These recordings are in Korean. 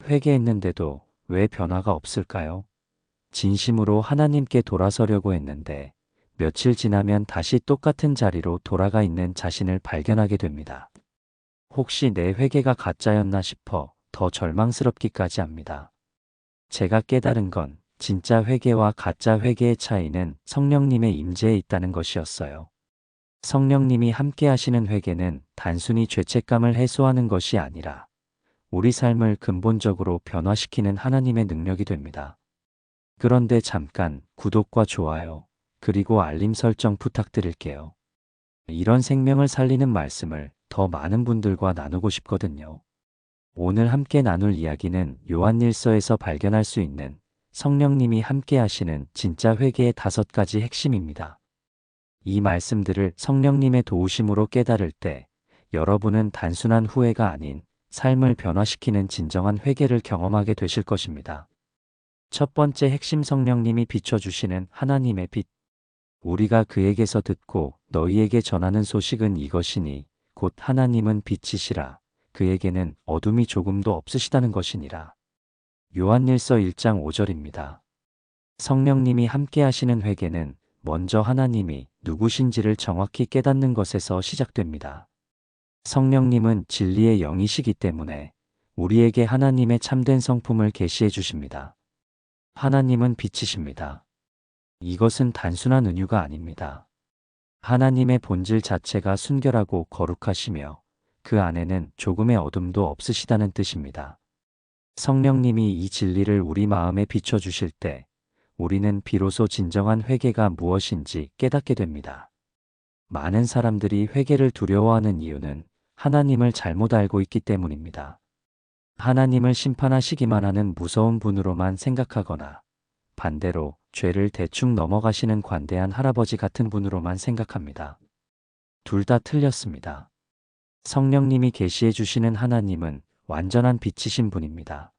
회개했는데도 왜 변화가 없을까요? 진심으로 하나님께 돌아서려고 했는데 며칠 지나면 다시 똑같은 자리로 돌아가 있는 자신을 발견하게 됩니다. 혹시 내 회개가 가짜였나 싶어 더 절망스럽기까지 합니다. 제가 깨달은 건 진짜 회개와 가짜 회개의 차이는 성령님의 임재에 있다는 것이었어요. 성령님이 함께 하시는 회개는 단순히 죄책감을 해소하는 것이 아니라 우리 삶을 근본적으로 변화시키는 하나님의 능력이 됩니다. 그런데 잠깐 구독과 좋아요, 그리고 알림 설정 부탁드릴게요. 이런 생명을 살리는 말씀을 더 많은 분들과 나누고 싶거든요. 오늘 함께 나눌 이야기는 요한일서에서 발견할 수 있는 성령님이 함께 하시는 진짜 회개의 5가지 핵심입니다. 이 말씀들을 성령님의 도우심으로 깨달을 때 여러분은 단순한 후회가 아닌 삶을 변화시키는 진정한 회개를 경험하게 되실 것입니다. 첫 번째 핵심, 성령님이 비춰주시는 하나님의 빛. 우리가 그에게서 듣고 너희에게 전하는 소식은 이것이니 곧 하나님은 빛이시라. 그에게는 어둠이 조금도 없으시다는 것이니라. 요한일서 1장 5절입니다. 성령님이 함께 하시는 회개는 먼저 하나님이 누구신지를 정확히 깨닫는 것에서 시작됩니다. 성령님은 진리의 영이시기 때문에 우리에게 하나님의 참된 성품을 계시해 주십니다. 하나님은 빛이십니다. 이것은 단순한 은유가 아닙니다. 하나님의 본질 자체가 순결하고 거룩하시며 그 안에는 조금의 어둠도 없으시다는 뜻입니다. 성령님이 이 진리를 우리 마음에 비춰주실 때 우리는 비로소 진정한 회개가 무엇인지 깨닫게 됩니다. 많은 사람들이 회개를 두려워하는 이유는 하나님을 잘못 알고 있기 때문입니다. 하나님을 심판하시기만 하는 무서운 분으로만 생각하거나 반대로 죄를 대충 넘어가시는 관대한 할아버지 같은 분으로만 생각합니다. 둘 다 틀렸습니다. 성령님이 계시해 주시는 하나님은 완전한 빛이신 분입니다.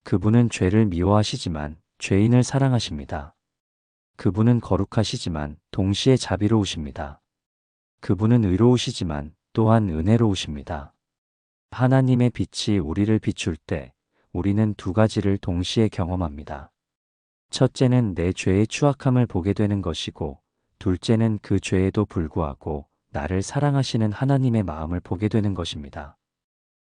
그분은 죄를 미워하시지만 죄인을 사랑하십니다. 그분은 거룩하시지만 동시에 자비로우십니다. 그분은 의로우시지만 또한 은혜로우십니다. 하나님의 빛이 우리를 비출 때 우리는 2가지를 동시에 경험합니다. 첫째는 내 죄의 추악함을 보게 되는 것이고, 둘째는 그 죄에도 불구하고 나를 사랑하시는 하나님의 마음을 보게 되는 것입니다.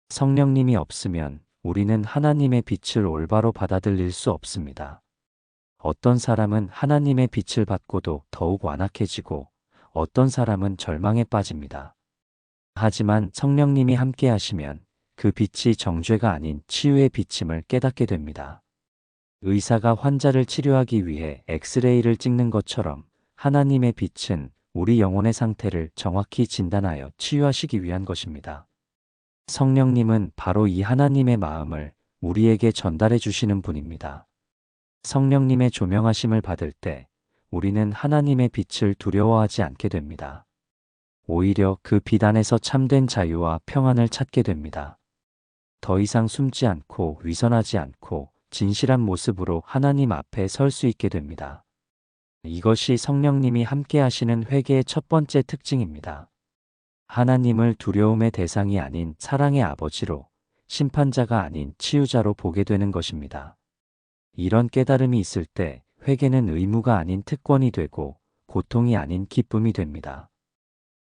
성령님이 없으면 우리는 하나님의 빛을 올바로 받아들일 수 없습니다. 어떤 사람은 하나님의 빛을 받고도 더욱 완악해지고 어떤 사람은 절망에 빠집니다. 하지만 성령님이 함께 하시면 그 빛이 정죄가 아닌 치유의 빛임을 깨닫게 됩니다. 의사가 환자를 치료하기 위해 엑스레이를 찍는 것처럼 하나님의 빛은 우리 영혼의 상태를 정확히 진단하여 치유하시기 위한 것입니다. 성령님은 바로 이 하나님의 마음을 우리에게 전달해 주시는 분입니다. 성령님의 조명하심을 받을 때 우리는 하나님의 빛을 두려워하지 않게 됩니다. 오히려 그 빛 안에서 참된 자유와 평안을 찾게 됩니다. 더 이상 숨지 않고 위선하지 않고 진실한 모습으로 하나님 앞에 설 수 있게 됩니다. 이것이 성령님이 함께 하시는 회개의 첫 번째 특징입니다. 하나님을 두려움의 대상이 아닌 사랑의 아버지로, 심판자가 아닌 치유자로 보게 되는 것입니다. 이런 깨달음이 있을 때 회개는 의무가 아닌 특권이 되고 고통이 아닌 기쁨이 됩니다.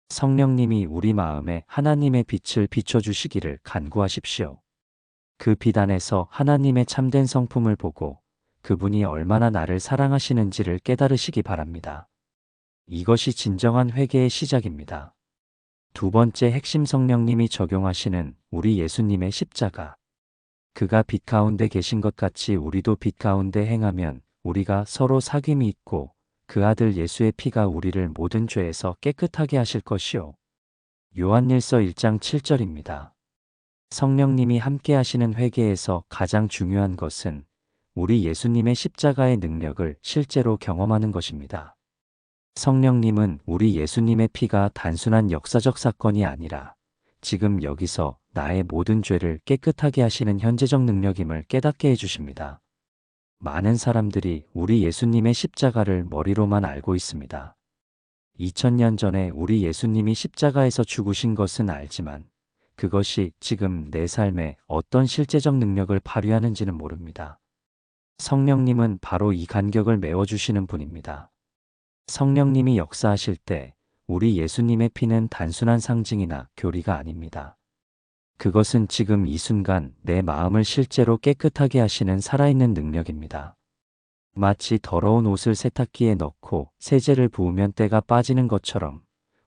성령님이 우리 마음에 하나님의 빛을 비춰주시기를 간구하십시오. 그 빛 안에서 하나님의 참된 성품을 보고 그분이 얼마나 나를 사랑하시는지를 깨달으시기 바랍니다. 이것이 진정한 회개의 시작입니다. 두 번째 핵심, 성령님이 적용하시는 우리 예수님의 십자가. 그가 빛 가운데 계신 것 같이 우리도 빛 가운데 행하면 우리가 서로 사귐이 있고 그 아들 예수의 피가 우리를 모든 죄에서 깨끗하게 하실 것이요. 요한일서 1장 7절입니다. 성령님이 함께 하시는 회개에서 가장 중요한 것은 우리 예수님의 십자가의 능력을 실제로 경험하는 것입니다. 성령님은 우리 예수님의 피가 단순한 역사적 사건이 아니라 지금 여기서 나의 모든 죄를 깨끗하게 하시는 현재적 능력임을 깨닫게 해주십니다. 많은 사람들이 우리 예수님의 십자가를 머리로만 알고 있습니다. 2000년 전에 우리 예수님이 십자가에서 죽으신 것은 알지만 그것이 지금 내 삶에 어떤 실제적 능력을 발휘하는지는 모릅니다. 성령님은 바로 이 간격을 메워주시는 분입니다. 성령님이 역사하실 때 우리 예수님의 피는 단순한 상징이나 교리가 아닙니다. 그것은 지금 이 순간 내 마음을 실제로 깨끗하게 하시는 살아있는 능력입니다. 마치 더러운 옷을 세탁기에 넣고 세제를 부으면 때가 빠지는 것처럼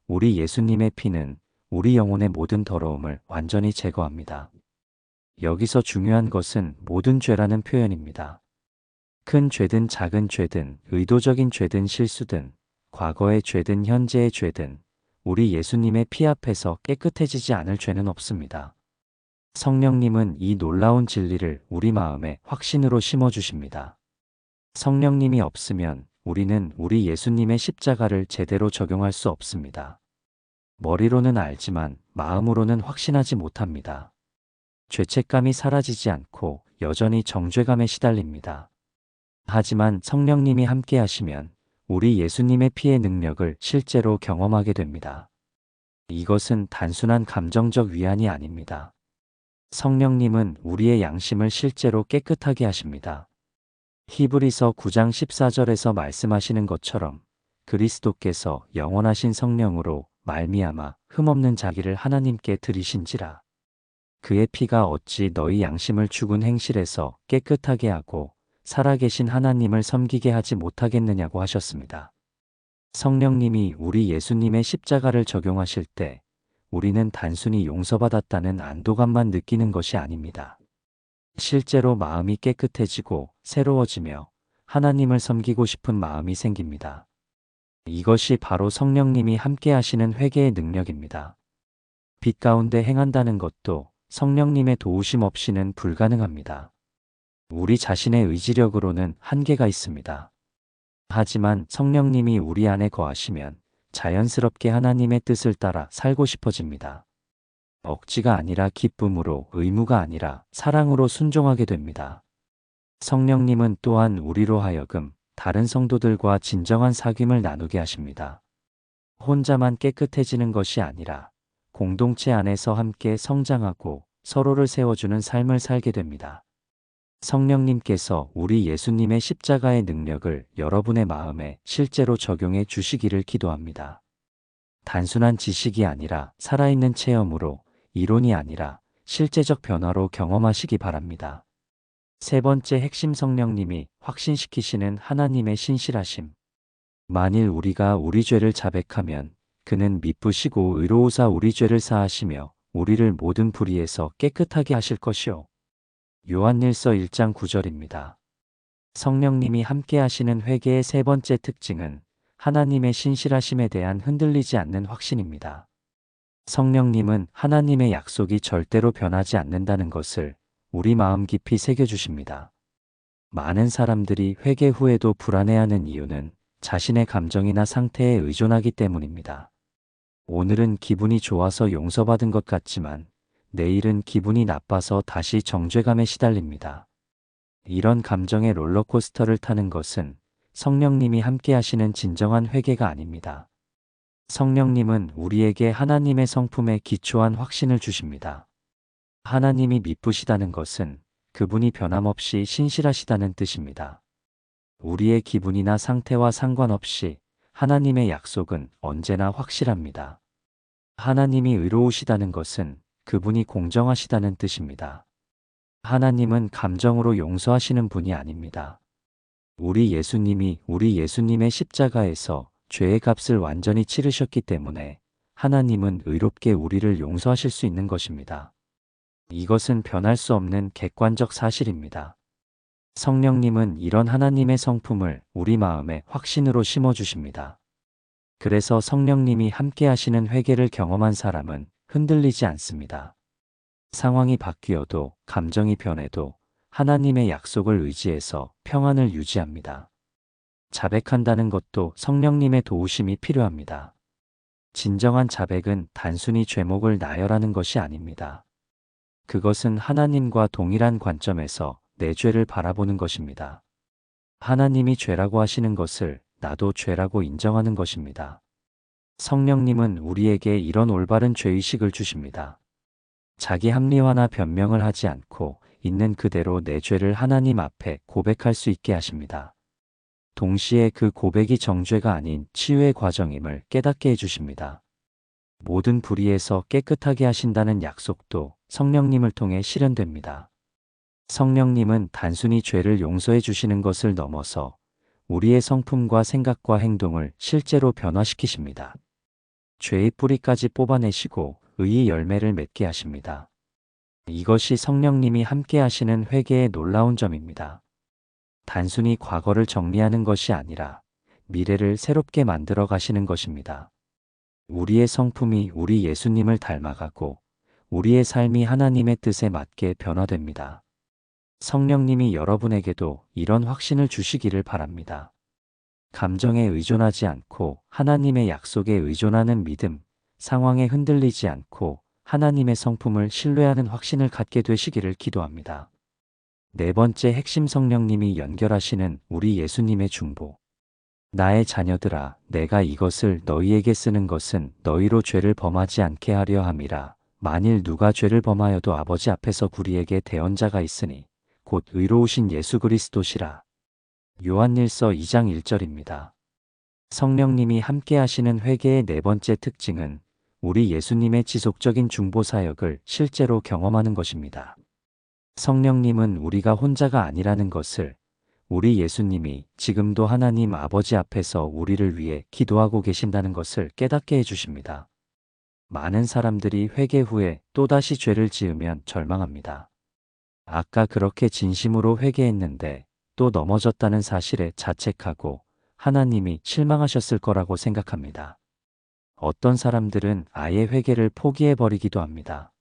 우리 예수님의 피는 우리 영혼의 모든 더러움을 완전히 제거합니다. 여기서 중요한 것은 모든 죄라는 표현입니다. 큰 죄든 작은 죄든 의도적인 죄든 실수든 과거의 죄든 현재의 죄든 우리 예수님의 피 앞에서 깨끗해지지 않을 죄는 없습니다. 성령님은 이 놀라운 진리를 우리 마음에 확신으로 심어주십니다. 성령님이 없으면 우리는 우리 예수님의 십자가를 제대로 적용할 수 없습니다. 머리로는 알지만 마음으로는 확신하지 못합니다. 죄책감이 사라지지 않고 여전히 정죄감에 시달립니다. 하지만 성령님이 함께 하시면 우리 예수님의 피의 능력을 실제로 경험하게 됩니다. 이것은 단순한 감정적 위안이 아닙니다. 성령님은 우리의 양심을 실제로 깨끗하게 하십니다. 히브리서 9장 14절에서 말씀하시는 것처럼 그리스도께서 영원하신 성령으로 말미암아 흠없는 자기를 하나님께 드리신지라. 그의 피가 어찌 너희 양심을 죽은 행실에서 깨끗하게 하고 살아계신 하나님을 섬기게 하지 못하겠느냐고 하셨습니다. 성령님이 우리 예수님의 십자가를 적용하실 때 우리는 단순히 용서받았다는 안도감만 느끼는 것이 아닙니다. 실제로 마음이 깨끗해지고 새로워지며 하나님을 섬기고 싶은 마음이 생깁니다. 이것이 바로 성령님이 함께 하시는 회개의 능력입니다. 빛 가운데 행한다는 것도 성령님의 도우심 없이는 불가능합니다. 우리 자신의 의지력으로는 한계가 있습니다. 하지만 성령님이 우리 안에 거하시면 자연스럽게 하나님의 뜻을 따라 살고 싶어집니다. 억지가 아니라 기쁨으로, 의무가 아니라 사랑으로 순종하게 됩니다. 성령님은 또한 우리로 하여금 다른 성도들과 진정한 사귐을 나누게 하십니다. 혼자만 깨끗해지는 것이 아니라 공동체 안에서 함께 성장하고 서로를 세워주는 삶을 살게 됩니다. 성령님께서 우리 예수님의 십자가의 능력을 여러분의 마음에 실제로 적용해 주시기를 기도합니다. 단순한 지식이 아니라 살아있는 체험으로, 이론이 아니라 실제적 변화로 경험하시기 바랍니다. 세 번째 핵심, 성령님이 확신시키시는 하나님의 신실하심. 만일 우리가 우리 죄를 자백하면 그는 미쁘시고 의로우사 우리 죄를 사하시며 우리를 모든 불의에서 깨끗하게 하실 것이요. 요한일서 1장 9절입니다. 성령님이 함께 하시는 회개의 세 번째 특징은 하나님의 신실하심에 대한 흔들리지 않는 확신입니다. 성령님은 하나님의 약속이 절대로 변하지 않는다는 것을 우리 마음 깊이 새겨주십니다. 많은 사람들이 회개 후에도 불안해하는 이유는 자신의 감정이나 상태에 의존하기 때문입니다. 오늘은 기분이 좋아서 용서받은 것 같지만 내일은 기분이 나빠서 다시 정죄감에 시달립니다. 이런 감정의 롤러코스터를 타는 것은 성령님이 함께 하시는 진정한 회개가 아닙니다. 성령님은 우리에게 하나님의 성품에 기초한 확신을 주십니다. 하나님이 미쁘시다는 것은 그분이 변함없이 신실하시다는 뜻입니다. 우리의 기분이나 상태와 상관없이 하나님의 약속은 언제나 확실합니다. 하나님이 의로우시다는 것은 그분이 공정하시다는 뜻입니다. 하나님은 감정으로 용서하시는 분이 아닙니다. 우리 예수님의 십자가에서 죄의 값을 완전히 치르셨기 때문에 하나님은 의롭게 우리를 용서하실 수 있는 것입니다. 이것은 변할 수 없는 객관적 사실입니다. 성령님은 이런 하나님의 성품을 우리 마음에 확신으로 심어주십니다. 그래서 성령님이 함께 하시는 회개를 경험한 사람은 흔들리지 않습니다. 상황이 바뀌어도, 감정이 변해도 하나님의 약속을 의지해서 평안을 유지합니다. 자백한다는 것도 성령님의 도우심이 필요합니다. 진정한 자백은 단순히 죄목을 나열하는 것이 아닙니다. 그것은 하나님과 동일한 관점에서 내 죄를 바라보는 것입니다. 하나님이 죄라고 하시는 것을 나도 죄라고 인정하는 것입니다. 성령님은 우리에게 이런 올바른 죄의식을 주십니다. 자기 합리화나 변명을 하지 않고 있는 그대로 내 죄를 하나님 앞에 고백할 수 있게 하십니다. 동시에 그 고백이 정죄가 아닌 치유의 과정임을 깨닫게 해주십니다. 모든 불의에서 깨끗하게 하신다는 약속도 성령님을 통해 실현됩니다. 성령님은 단순히 죄를 용서해 주시는 것을 넘어서 우리의 성품과 생각과 행동을 실제로 변화시키십니다. 죄의 뿌리까지 뽑아내시고 의의 열매를 맺게 하십니다. 이것이 성령님이 함께 하시는 회개의 놀라운 점입니다. 단순히 과거를 정리하는 것이 아니라 미래를 새롭게 만들어 가시는 것입니다. 우리의 성품이 우리 예수님을 닮아가고 우리의 삶이 하나님의 뜻에 맞게 변화됩니다. 성령님이 여러분에게도 이런 확신을 주시기를 바랍니다. 감정에 의존하지 않고 하나님의 약속에 의존하는 믿음, 상황에 흔들리지 않고 하나님의 성품을 신뢰하는 확신을 갖게 되시기를 기도합니다. 네 번째 핵심, 성령님이 연결하시는 우리 예수님의 중보. 나의 자녀들아, 내가 이것을 너희에게 쓰는 것은 너희로 죄를 범하지 않게 하려 함이라. 만일 누가 죄를 범하여도 아버지 앞에서 우리에게 대언자가 있으니 곧 의로우신 예수 그리스도시라. 요한일서 2장 1절입니다. 성령님이 함께 하시는 회개의 네 번째 특징은 우리 예수님의 지속적인 중보 사역을 실제로 경험하는 것입니다. 성령님은 우리가 혼자가 아니라는 것을, 우리 예수님이 지금도 하나님 아버지 앞에서 우리를 위해 기도하고 계신다는 것을 깨닫게 해주십니다. 많은 사람들이 회개 후에 또다시 죄를 지으면 절망합니다. 아까 그렇게 진심으로 회개했는데 또 넘어졌다는 사실에 자책하고 하나님이 실망하셨을 거라고 생각합니다. 어떤 사람들은 아예 회개를 포기해버리기도 합니다.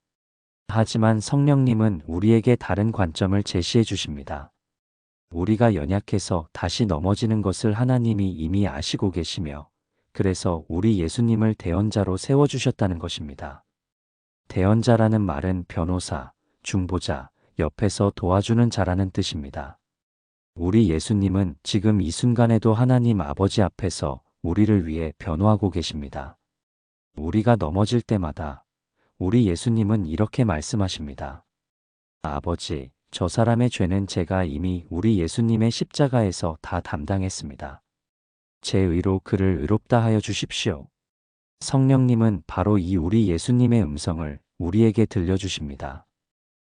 하지만 성령님은 우리에게 다른 관점을 제시해 주십니다. 우리가 연약해서 다시 넘어지는 것을 하나님이 이미 아시고 계시며 그래서 우리 예수님을 대언자로 세워주셨다는 것입니다. 대언자라는 말은 변호사, 중보자, 옆에서 도와주는 자라는 뜻입니다. 우리 예수님은 지금 이 순간에도 하나님 아버지 앞에서 우리를 위해 변호하고 계십니다. 우리가 넘어질 때마다 우리 예수님은 이렇게 말씀하십니다. 아버지, 저 사람의 죄는 제가 이미 우리 예수님의 십자가에서 다 담당했습니다. 제 의로 그를 의롭다 하여 주십시오. 성령님은 바로 이 우리 예수님의 음성을 우리에게 들려주십니다.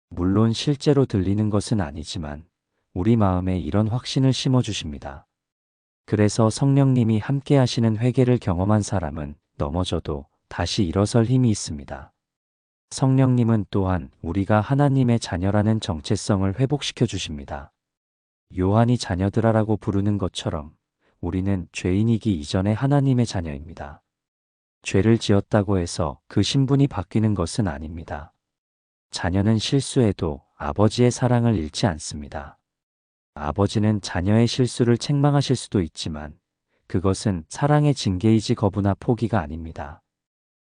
물론 실제로 들리는 것은 아니지만 우리 마음에 이런 확신을 심어주십니다. 그래서 성령님이 함께 하시는 회개를 경험한 사람은 넘어져도 다시 일어설 힘이 있습니다. 성령님은 또한 우리가 하나님의 자녀라는 정체성을 회복시켜 주십니다. 요한이 자녀들아라고 부르는 것처럼 우리는 죄인이기 이전에 하나님의 자녀입니다. 죄를 지었다고 해서 그 신분이 바뀌는 것은 아닙니다. 자녀는 실수해도 아버지의 사랑을 잃지 않습니다. 아버지는 자녀의 실수를 책망하실 수도 있지만 그것은 사랑의 징계이지 거부나 포기가 아닙니다.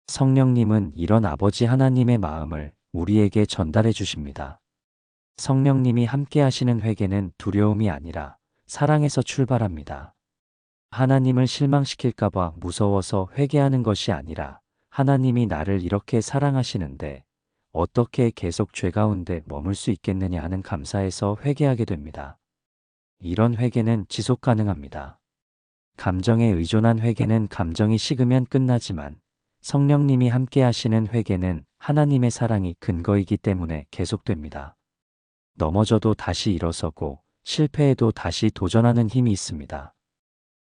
성령님은 이런 아버지 하나님의 마음을 우리에게 전달해 주십니다. 성령님이 함께 하시는 회개는 두려움이 아니라 사랑에서 출발합니다. 하나님을 실망시킬까봐 무서워서 회개하는 것이 아니라 하나님이 나를 이렇게 사랑하시는데 어떻게 계속 죄 가운데 머물 수 있겠느냐 하는 감사에서 회개하게 됩니다. 이런 회개는 지속 가능합니다. 감정에 의존한 회개는 감정이 식으면 끝나지만 성령님이 함께 하시는 회개는 하나님의 사랑이 근거이기 때문에 계속됩니다. 넘어져도 다시 일어서고 실패해도 다시 도전하는 힘이 있습니다.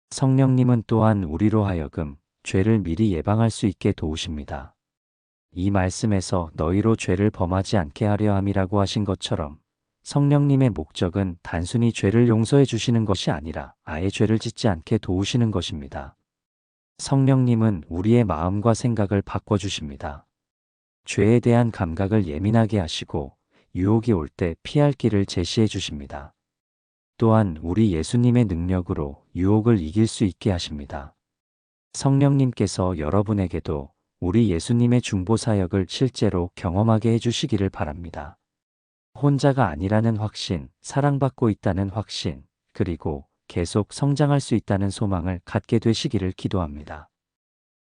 성령님은 또한 우리로 하여금 죄를 미리 예방할 수 있게 도우십니다. 이 말씀에서 너희로 죄를 범하지 않게 하려 함이라고 하신 것처럼 성령님의 목적은 단순히 죄를 용서해 주시는 것이 아니라 아예 죄를 짓지 않게 도우시는 것입니다. 성령님은 우리의 마음과 생각을 바꿔주십니다. 죄에 대한 감각을 예민하게 하시고 유혹이 올 때 피할 길을 제시해 주십니다. 또한 우리 예수님의 능력으로 유혹을 이길 수 있게 하십니다. 성령님께서 여러분에게도 우리 예수님의 중보 사역을 실제로 경험하게 해주시기를 바랍니다. 혼자가 아니라는 확신, 사랑받고 있다는 확신, 그리고 계속 성장할 수 있다는 소망을 갖게 되시기를 기도합니다.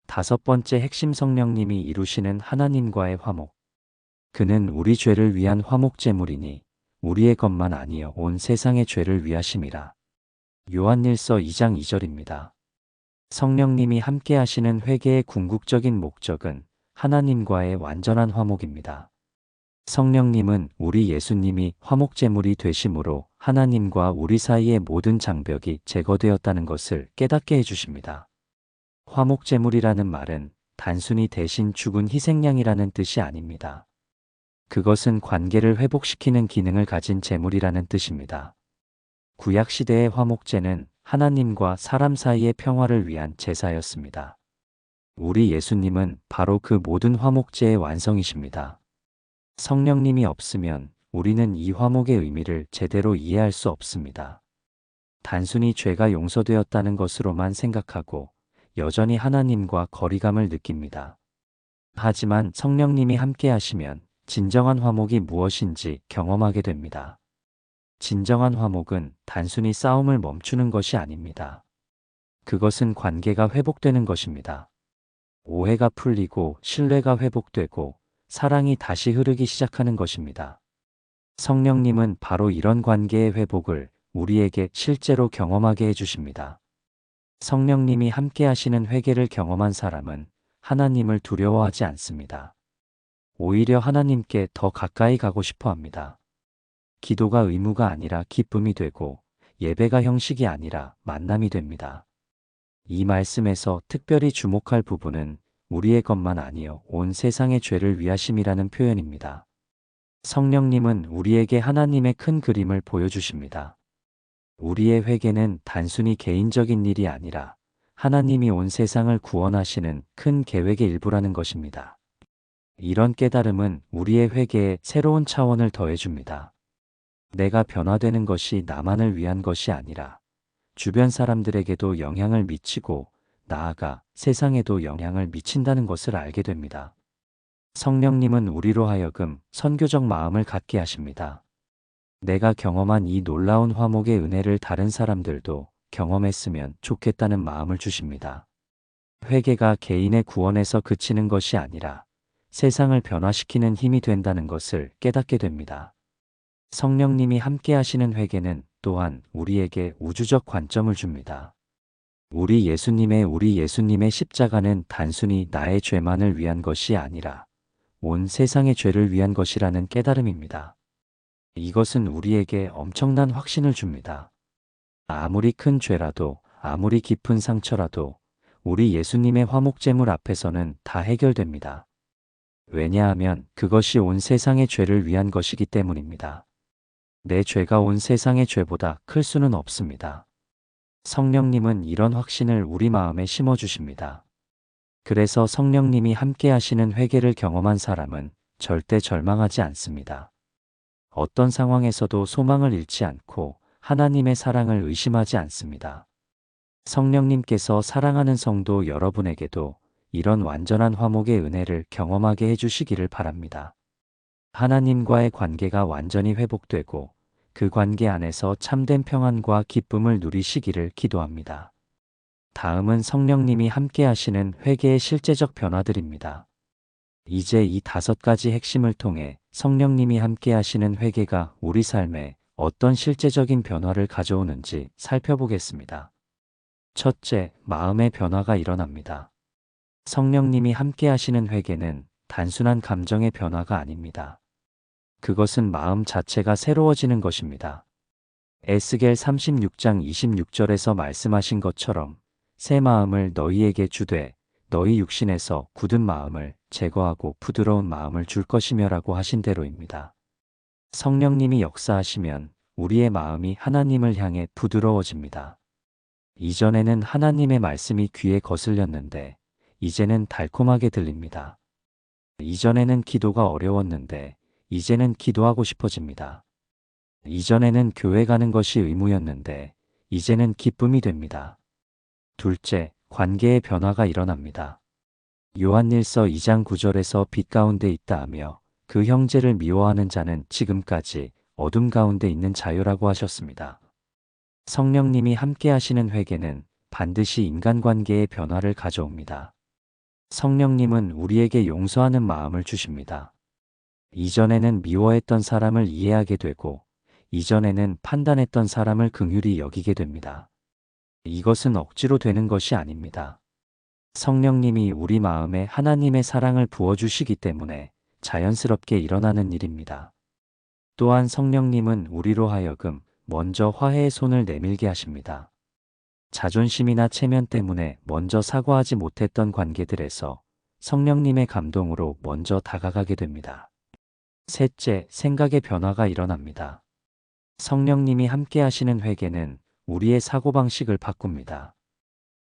다섯 번째 핵심, 성령님이 이루시는 하나님과의 화목. 그는 우리 죄를 위한 화목제물이니 우리의 것만 아니여 온 세상의 죄를 위하심이라. 요한일서 2장 2절입니다. 성령님이 함께 하시는 회개의 궁극적인 목적은 하나님과의 완전한 화목입니다. 성령님은 우리 예수님이 화목제물이 되심으로 하나님과 우리 사이의 모든 장벽이 제거되었다는 것을 깨닫게 해주십니다. 화목제물이라는 말은 단순히 대신 죽은 희생양이라는 뜻이 아닙니다. 그것은 관계를 회복시키는 기능을 가진 제물이라는 뜻입니다. 구약시대의 화목제는 하나님과 사람 사이의 평화를 위한 제사였습니다. 우리 예수님은 바로 그 모든 화목제의 완성이십니다. 성령님이 없으면 우리는 이 화목의 의미를 제대로 이해할 수 없습니다. 단순히 죄가 용서되었다는 것으로만 생각하고 여전히 하나님과 거리감을 느낍니다. 하지만 성령님이 함께 하시면 진정한 화목이 무엇인지 경험하게 됩니다. 진정한 화목은 단순히 싸움을 멈추는 것이 아닙니다. 그것은 관계가 회복되는 것입니다. 오해가 풀리고 신뢰가 회복되고 사랑이 다시 흐르기 시작하는 것입니다. 성령님은 바로 이런 관계의 회복을 우리에게 실제로 경험하게 해주십니다. 성령님이 함께 하시는 회개를 경험한 사람은 하나님을 두려워하지 않습니다. 오히려 하나님께 더 가까이 가고 싶어 합니다. 기도가 의무가 아니라 기쁨이 되고 예배가 형식이 아니라 만남이 됩니다. 이 말씀에서 특별히 주목할 부분은 우리의 것만 아니요 온 세상의 죄를 위하심이라는 표현입니다. 성령님은 우리에게 하나님의 큰 그림을 보여주십니다. 우리의 회개는 단순히 개인적인 일이 아니라 하나님이 온 세상을 구원하시는 큰 계획의 일부라는 것입니다. 이런 깨달음은 우리의 회개에 새로운 차원을 더해줍니다. 내가 변화되는 것이 나만을 위한 것이 아니라 주변 사람들에게도 영향을 미치고 나아가 세상에도 영향을 미친다는 것을 알게 됩니다. 성령님은 우리로 하여금 선교적 마음을 갖게 하십니다. 내가 경험한 이 놀라운 화목의 은혜를 다른 사람들도 경험했으면 좋겠다는 마음을 주십니다. 회개가 개인의 구원에서 그치는 것이 아니라 세상을 변화시키는 힘이 된다는 것을 깨닫게 됩니다. 성령님이 함께 하시는 회개는 또한 우리에게 우주적 관점을 줍니다. 우리 예수님의 십자가는 단순히 나의 죄만을 위한 것이 아니라 온 세상의 죄를 위한 것이라는 깨달음입니다. 이것은 우리에게 엄청난 확신을 줍니다. 아무리 큰 죄라도, 아무리 깊은 상처라도 우리 예수님의 화목제물 앞에서는 다 해결됩니다. 왜냐하면 그것이 온 세상의 죄를 위한 것이기 때문입니다. 내 죄가 온 세상의 죄보다 클 수는 없습니다. 성령님은 이런 확신을 우리 마음에 심어주십니다. 그래서 성령님이 함께 하시는 회개를 경험한 사람은 절대 절망하지 않습니다. 어떤 상황에서도 소망을 잃지 않고 하나님의 사랑을 의심하지 않습니다. 성령님께서 사랑하는 성도 여러분에게도 이런 완전한 화목의 은혜를 경험하게 해주시기를 바랍니다. 하나님과의 관계가 완전히 회복되고 그 관계 안에서 참된 평안과 기쁨을 누리시기를 기도합니다. 다음은 성령님이 함께 하시는 회개의 실제적 변화들입니다. 이제 이 5가지 핵심을 통해 성령님이 함께 하시는 회개가 우리 삶에 어떤 실제적인 변화를 가져오는지 살펴보겠습니다. 첫째, 마음의 변화가 일어납니다. 성령님이 함께 하시는 회개는 단순한 감정의 변화가 아닙니다. 그것은 마음 자체가 새로워지는 것입니다. 에스겔 36장 26절에서 말씀하신 것처럼 새 마음을 너희에게 주되 너희 육신에서 굳은 마음을 제거하고 부드러운 마음을 줄 것이며라고 하신 대로입니다. 성령님이 역사하시면 우리의 마음이 하나님을 향해 부드러워집니다. 이전에는 하나님의 말씀이 귀에 거슬렸는데 이제는 달콤하게 들립니다. 이전에는 기도가 어려웠는데 이제는 기도하고 싶어집니다. 이전에는 교회 가는 것이 의무였는데 이제는 기쁨이 됩니다. 둘째, 관계의 변화가 일어납니다. 요한일서 2장 9절에서 빛 가운데 있다 하며 그 형제를 미워하는 자는 지금까지 어둠 가운데 있는 자유라고 하셨습니다. 성령님이 함께 하시는 회개는 반드시 인간관계의 변화를 가져옵니다. 성령님은 우리에게 용서하는 마음을 주십니다. 이전에는 미워했던 사람을 이해하게 되고, 이전에는 판단했던 사람을 긍휼히 여기게 됩니다. 이것은 억지로 되는 것이 아닙니다. 성령님이 우리 마음에 하나님의 사랑을 부어주시기 때문에 자연스럽게 일어나는 일입니다. 또한 성령님은 우리로 하여금 먼저 화해의 손을 내밀게 하십니다. 자존심이나 체면 때문에 먼저 사과하지 못했던 관계들에서 성령님의 감동으로 먼저 다가가게 됩니다. 셋째, 생각의 변화가 일어납니다. 성령님이 함께 하시는 회개는 우리의 사고방식을 바꿉니다.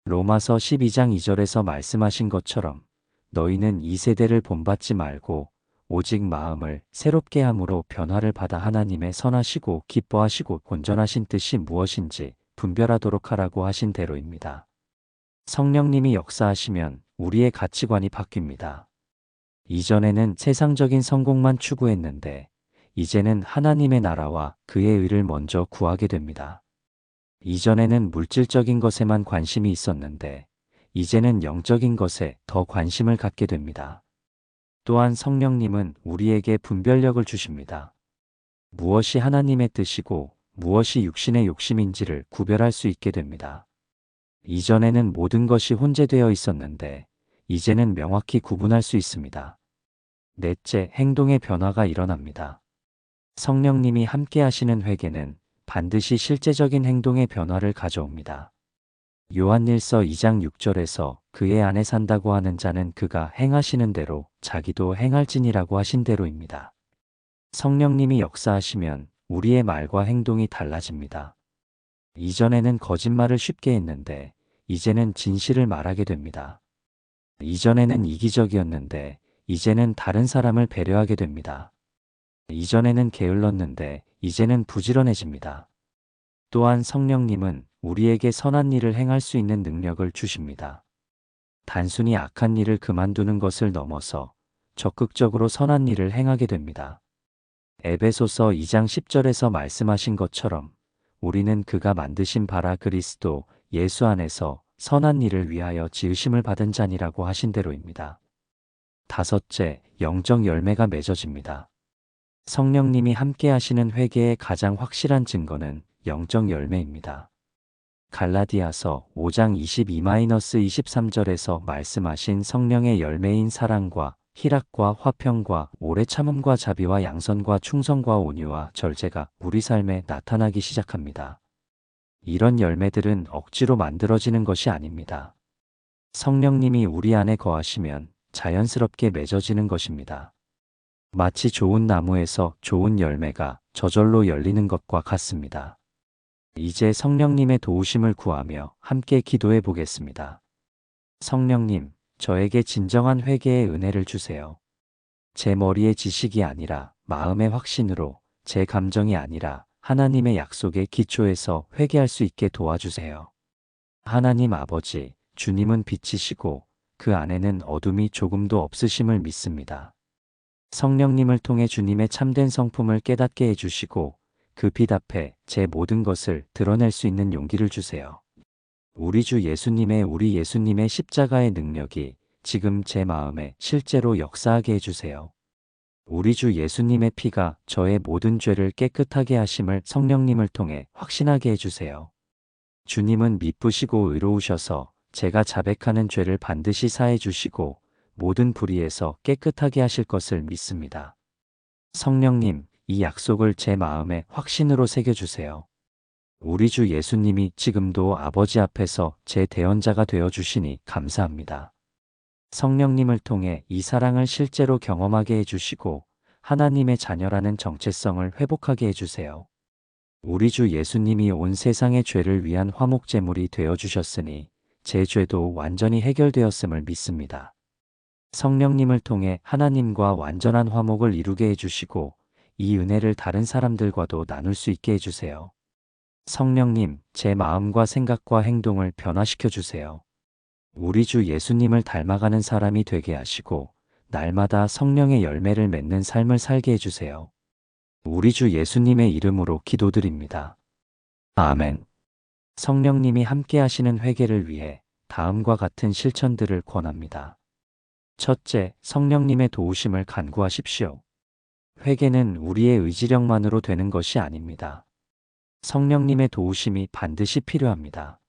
로마서 12장 2절에서 말씀하신 것처럼 너희는 이 세대를 본받지 말고 오직 마음을 새롭게 함으로 변화를 받아 하나님의 선하시고 기뻐하시고 온전하신 뜻이 무엇인지 분별하도록 하라고 하신 대로입니다. 성령님이 역사하시면 우리의 가치관이 바뀝니다. 이전에는 세상적인 성공만 추구했는데 이제는 하나님의 나라와 그의 의를 먼저 구하게 됩니다. 이전에는 물질적인 것에만 관심이 있었는데 이제는 영적인 것에 더 관심을 갖게 됩니다. 또한 성령님은 우리에게 분별력을 주십니다. 무엇이 하나님의 뜻이고 무엇이 육신의 욕심인지를 구별할 수 있게 됩니다. 이전에는 모든 것이 혼재되어 있었는데 이제는 명확히 구분할 수 있습니다. 넷째, 행동의 변화가 일어납니다. 성령님이 함께 하시는 회개는 반드시 실제적인 행동의 변화를 가져옵니다. 요한일서 2장 6절에서 그의 안에 산다고 하는 자는 그가 행하시는 대로 자기도 행할지니라고 하신 대로입니다. 성령님이 역사하시면 우리의 말과 행동이 달라집니다. 이전에는 거짓말을 쉽게 했는데 이제는 진실을 말하게 됩니다. 이전에는 이기적이었는데 이제는 다른 사람을 배려하게 됩니다. 이전에는 게을렀는데 이제는 부지런해집니다. 또한 성령님은 우리에게 선한 일을 행할 수 있는 능력을 주십니다. 단순히 악한 일을 그만두는 것을 넘어서 적극적으로 선한 일을 행하게 됩니다. 에베소서 2장 10절에서 말씀하신 것처럼 우리는 그가 만드신 바라 그리스도 예수 안에서 선한 일을 위하여 지으심을 받은 자니라고 하신 대로입니다. 다섯째, 영적 열매가 맺어집니다. 성령님이 함께 하시는 회개의 가장 확실한 증거는 영적 열매입니다. 갈라디아서 5장 22-23절에서 말씀하신 성령의 열매인 사랑과 희락과 화평과 오래 참음과 자비와 양선과 충성과 온유와 절제가 우리 삶에 나타나기 시작합니다. 이런 열매들은 억지로 만들어지는 것이 아닙니다. 성령님이 우리 안에 거하시면 자연스럽게 맺어지는 것입니다. 마치 좋은 나무에서 좋은 열매가 저절로 열리는 것과 같습니다. 이제 성령님의 도우심을 구하며 함께 기도해 보겠습니다. 성령님, 저에게 진정한 회개의 은혜를 주세요. 제 머리의 지식이 아니라 마음의 확신으로, 제 감정이 아니라 하나님의 약속의 기초에서 회개할 수 있게 도와주세요. 하나님 아버지, 주님은 빛이시고 그 안에는 어둠이 조금도 없으심을 믿습니다. 성령님을 통해 주님의 참된 성품을 깨닫게 해주시고 그 빛 앞에 제 모든 것을 드러낼 수 있는 용기를 주세요. 우리 예수님의 십자가의 능력이 지금 제 마음에 실제로 역사하게 해주세요. 우리 주 예수님의 피가 저의 모든 죄를 깨끗하게 하심을 성령님을 통해 확신하게 해주세요. 주님은 미쁘시고 의로우셔서 제가 자백하는 죄를 반드시 사해 주시고 모든 불의에서 깨끗하게 하실 것을 믿습니다. 성령님, 이 약속을 제 마음에 확신으로 새겨주세요. 우리 주 예수님이 지금도 아버지 앞에서 제 대언자가 되어주시니 감사합니다. 성령님을 통해 이 사랑을 실제로 경험하게 해주시고 하나님의 자녀라는 정체성을 회복하게 해주세요. 우리 주 예수님이 온 세상의 죄를 위한 화목제물이 되어주셨으니 제 죄도 완전히 해결되었음을 믿습니다. 성령님을 통해 하나님과 완전한 화목을 이루게 해주시고 이 은혜를 다른 사람들과도 나눌 수 있게 해주세요. 성령님, 제 마음과 생각과 행동을 변화시켜 주세요. 우리 주 예수님을 닮아가는 사람이 되게 하시고 날마다 성령의 열매를 맺는 삶을 살게 해주세요. 우리 주 예수님의 이름으로 기도드립니다. 아멘. 성령님이 함께 하시는 회개를 위해 다음과 같은 실천들을 권합니다. 첫째, 성령님의 도우심을 간구하십시오. 회개는 우리의 의지력만으로 되는 것이 아닙니다. 성령님의 도우심이 반드시 필요합니다.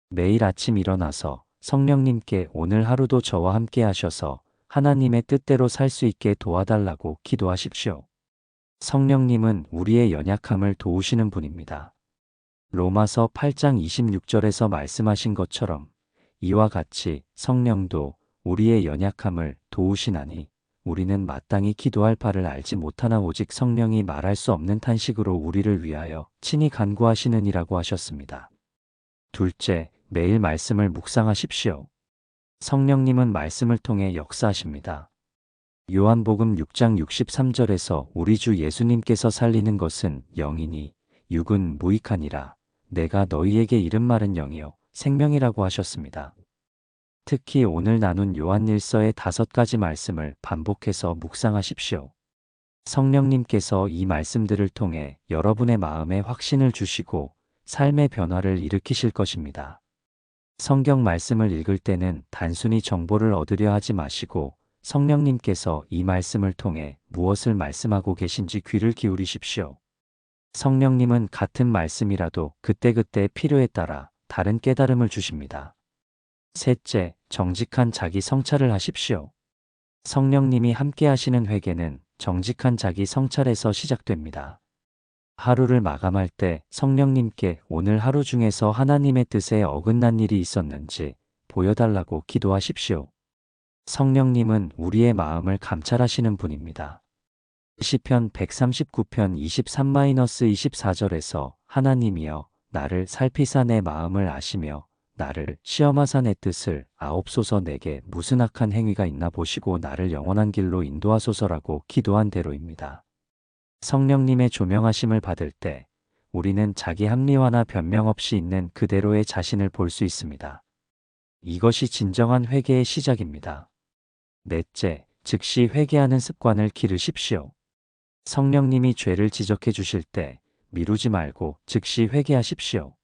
매일 아침 일어나서 성령님께 오늘 하루도 저와 함께 하셔서 하나님의 뜻대로 살 수 있게 도와달라고 기도하십시오. 성령님은 우리의 연약함을 도우시는 분입니다. 로마서 8장 26절에서 말씀하신 것처럼 이와 같이 성령도 우리의 연약함을 도우시나니 우리는 마땅히 기도할 바를 알지 못하나 오직 성령이 말할 수 없는 탄식으로 우리를 위하여 친히 간구하시느니라고 하셨습니다. 둘째, 매일 말씀을 묵상하십시오. 성령님은 말씀을 통해 역사하십니다. 요한복음 6장 63절에서 우리 주 예수님께서 살리는 것은 영이니 육은 무익하니라. 내가 너희에게 이른 말은 영이요 생명이라고 하셨습니다. 특히 오늘 나눈 요한일서의 5가지 말씀을 반복해서 묵상하십시오. 성령님께서 이 말씀들을 통해 여러분의 마음에 확신을 주시고 삶의 변화를 일으키실 것입니다. 성경 말씀을 읽을 때는 단순히 정보를 얻으려 하지 마시고 성령님께서 이 말씀을 통해 무엇을 말씀하고 계신지 귀를 기울이십시오. 성령님은 같은 말씀이라도 그때그때 필요에 따라 다른 깨달음을 주십니다. 셋째, 정직한 자기 성찰을 하십시오. 성령님이 함께 하시는 회개는 정직한 자기 성찰에서 시작됩니다. 하루를 마감할 때 성령님께 오늘 하루 중에서 하나님의 뜻에 어긋난 일이 있었는지 보여달라고 기도하십시오. 성령님은 우리의 마음을 감찰하시는 분입니다. 시편 139편 23-24절에서 하나님이여 나를 살피사 내 마음을 아시며 나를 시험하사 내 뜻을 아옵소서. 내게 무슨 악한 행위가 있나 보시고 나를 영원한 길로 인도하소서라고 기도한 대로입니다. 성령님의 조명하심을 받을 때 우리는 자기 합리화나 변명 없이 있는 그대로의 자신을 볼 수 있습니다. 이것이 진정한 회개의 시작입니다. 넷째, 즉시 회개하는 습관을 기르십시오. 성령님이 죄를 지적해 주실 때 미루지 말고 즉시 회개하십시오.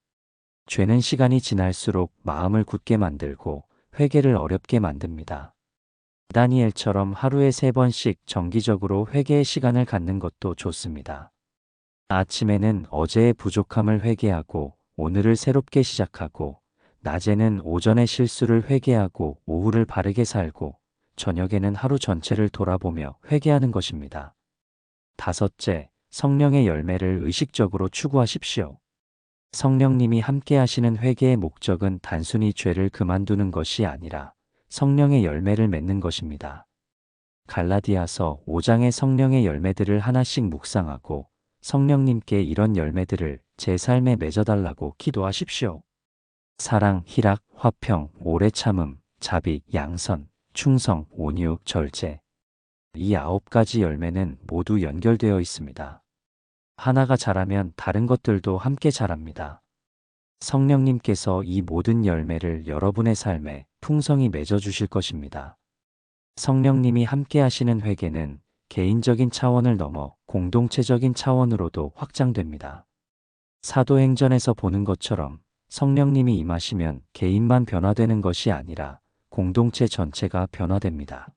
죄는 시간이 지날수록 마음을 굳게 만들고 회개를 어렵게 만듭니다. 다니엘처럼 하루에 3번씩 정기적으로 회개의 시간을 갖는 것도 좋습니다. 아침에는 어제의 부족함을 회개하고 오늘을 새롭게 시작하고 낮에는 오전의 실수를 회개하고 오후를 바르게 살고 저녁에는 하루 전체를 돌아보며 회개하는 것입니다. 다섯째, 성령의 열매를 의식적으로 추구하십시오. 성령님이 함께 하시는 회개의 목적은 단순히 죄를 그만두는 것이 아니라 성령의 열매를 맺는 것입니다. 갈라디아서 5장의 성령의 열매들을 하나씩 묵상하고 성령님께 이런 열매들을 제 삶에 맺어달라고 기도하십시오. 사랑, 희락, 화평, 오래 참음, 자비, 양선, 충성, 온유, 절제. 이 9가지 열매는 모두 연결되어 있습니다. 하나가 자라면 다른 것들도 함께 자랍니다. 성령님께서 이 모든 열매를 여러분의 삶에 풍성히 맺어주실 것입니다. 성령님이 함께 하시는 회개는 개인적인 차원을 넘어 공동체적인 차원으로도 확장됩니다. 사도행전에서 보는 것처럼 성령님이 임하시면 개인만 변화되는 것이 아니라 공동체 전체가 변화됩니다.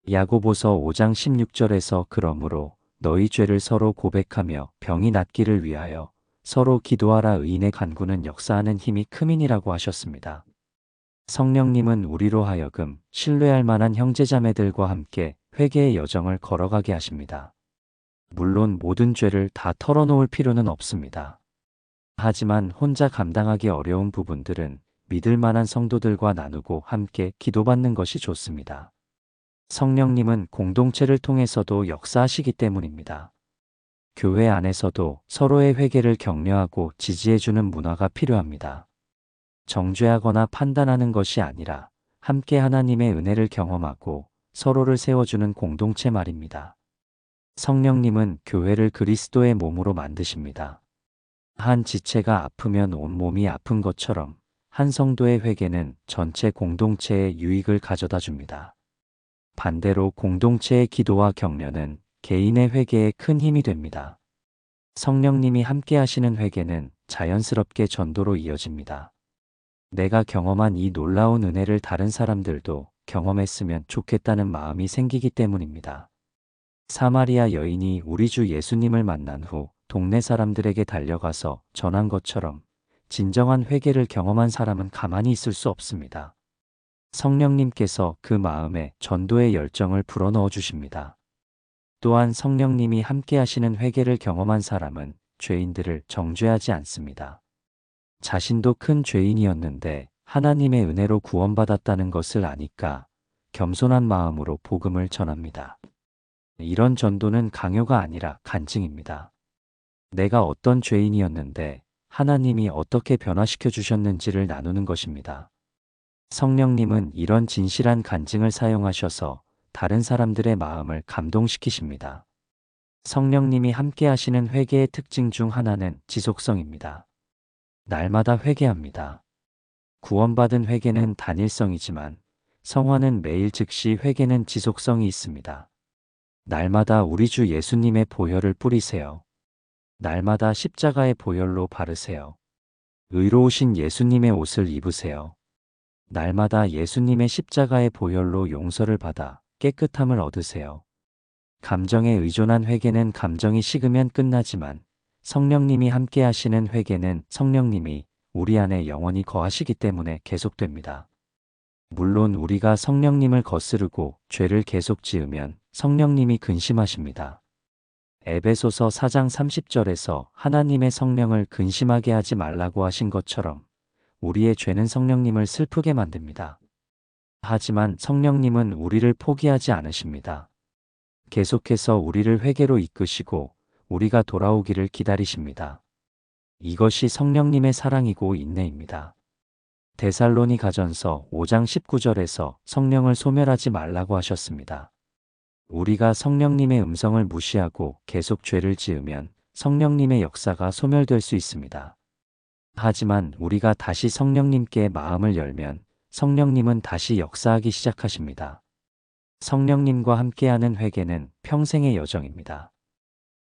야고보서 5장 16절에서 그러므로 너희 죄를 서로 고백하며 병이 낫기를 위하여 서로 기도하라. 의인의 간구는 역사하는 힘이 크민이라고 하셨습니다. 성령님은 우리로 하여금 신뢰할 만한 형제자매들과 함께 회개의 여정을 걸어가게 하십니다. 물론 모든 죄를 다 털어놓을 필요는 없습니다. 하지만 혼자 감당하기 어려운 부분들은 믿을 만한 성도들과 나누고 함께 기도받는 것이 좋습니다. 성령님은 공동체를 통해서도 역사하시기 때문입니다. 교회 안에서도 서로의 회개를 격려하고 지지해주는 문화가 필요합니다. 정죄하거나 판단하는 것이 아니라 함께 하나님의 은혜를 경험하고 서로를 세워주는 공동체 말입니다. 성령님은 교회를 그리스도의 몸으로 만드십니다. 한 지체가 아프면 온 몸이 아픈 것처럼 한 성도의 회개는 전체 공동체에 유익을 가져다 줍니다. 반대로 공동체의 기도와 격려는 개인의 회개에 큰 힘이 됩니다. 성령님이 함께 하시는 회개는 자연스럽게 전도로 이어집니다. 내가 경험한 이 놀라운 은혜를 다른 사람들도 경험했으면 좋겠다는 마음이 생기기 때문입니다. 사마리아 여인이 우리 주 예수님을 만난 후 동네 사람들에게 달려가서 전한 것처럼 진정한 회개를 경험한 사람은 가만히 있을 수 없습니다. 성령님께서 그 마음에 전도의 열정을 불어넣어 주십니다. 또한 성령님이 함께 하시는 회개를 경험한 사람은 죄인들을 정죄하지 않습니다. 자신도 큰 죄인이었는데 하나님의 은혜로 구원받았다는 것을 아니까 겸손한 마음으로 복음을 전합니다. 이런 전도는 강요가 아니라 간증입니다. 내가 어떤 죄인이었는데 하나님이 어떻게 변화시켜 주셨는지를 나누는 것입니다. 성령님은 이런 진실한 간증을 사용하셔서 다른 사람들의 마음을 감동시키십니다. 성령님이 함께 하시는 회개의 특징 중 하나는 지속성입니다. 날마다 회개합니다. 구원받은 회개는 단일성이지만 성화는 매일 즉시 회개는 지속성이 있습니다. 날마다 우리 주 예수님의 보혈을 뿌리세요. 날마다 십자가의 보혈로 바르세요. 의로우신 예수님의 옷을 입으세요. 날마다 예수님의 십자가의 보혈로 용서를 받아 깨끗함을 얻으세요. 감정에 의존한 회개는 감정이 식으면 끝나지만 성령님이 함께 하시는 회개는 성령님이 우리 안에 영원히 거하시기 때문에 계속됩니다. 물론 우리가 성령님을 거스르고 죄를 계속 지으면 성령님이 근심하십니다. 에베소서 4장 30절에서 하나님의 성령을 근심하게 하지 말라고 하신 것처럼 우리의 죄는 성령님을 슬프게 만듭니다. 하지만 성령님은 우리를 포기하지 않으십니다. 계속해서 우리를 회개로 이끄시고 우리가 돌아오기를 기다리십니다. 이것이 성령님의 사랑이고 인내입니다. 데살로니가전서 5장 19절에서 성령을 소멸하지 말라고 하셨습니다. 우리가 성령님의 음성을 무시하고 계속 죄를 지으면 성령님의 역사가 소멸될 수 있습니다. 하지만 우리가 다시 성령님께 마음을 열면 성령님은 다시 역사하기 시작하십니다. 성령님과 함께하는 회개는 평생의 여정입니다.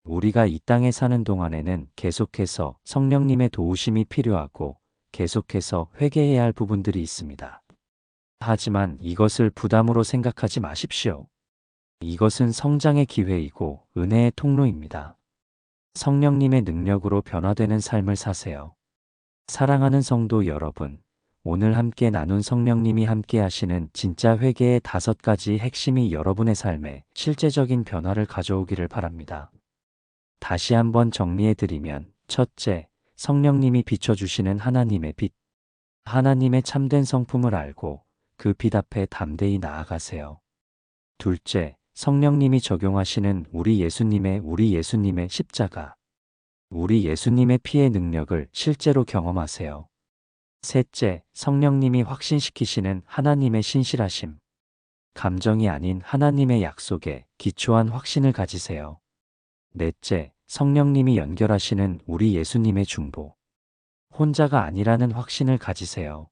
우리가 이 땅에 사는 동안에는 계속해서 성령님의 도우심이 필요하고 계속해서 회개해야 할 부분들이 있습니다. 하지만 이것을 부담으로 생각하지 마십시오. 이것은 성장의 기회이고 은혜의 통로입니다. 성령님의 능력으로 변화되는 삶을 사세요. 사랑하는 성도 여러분, 오늘 함께 나눈 성령님이 함께 하시는 진짜 회개의 5가지 핵심이 여러분의 삶에 실제적인 변화를 가져오기를 바랍니다. 다시 한번 정리해드리면, 첫째, 성령님이 비춰주시는 하나님의 빛. 하나님의 참된 성품을 알고 그 빛 앞에 담대히 나아가세요. 둘째, 성령님이 적용하시는 우리 예수님의 십자가. 우리 예수님의 피의 능력을 실제로 경험하세요. 셋째, 성령님이 확신시키시는 하나님의 신실하심. 감정이 아닌 하나님의 약속에 기초한 확신을 가지세요. 넷째, 성령님이 연결하시는 우리 예수님의 중보. 혼자가 아니라는 확신을 가지세요.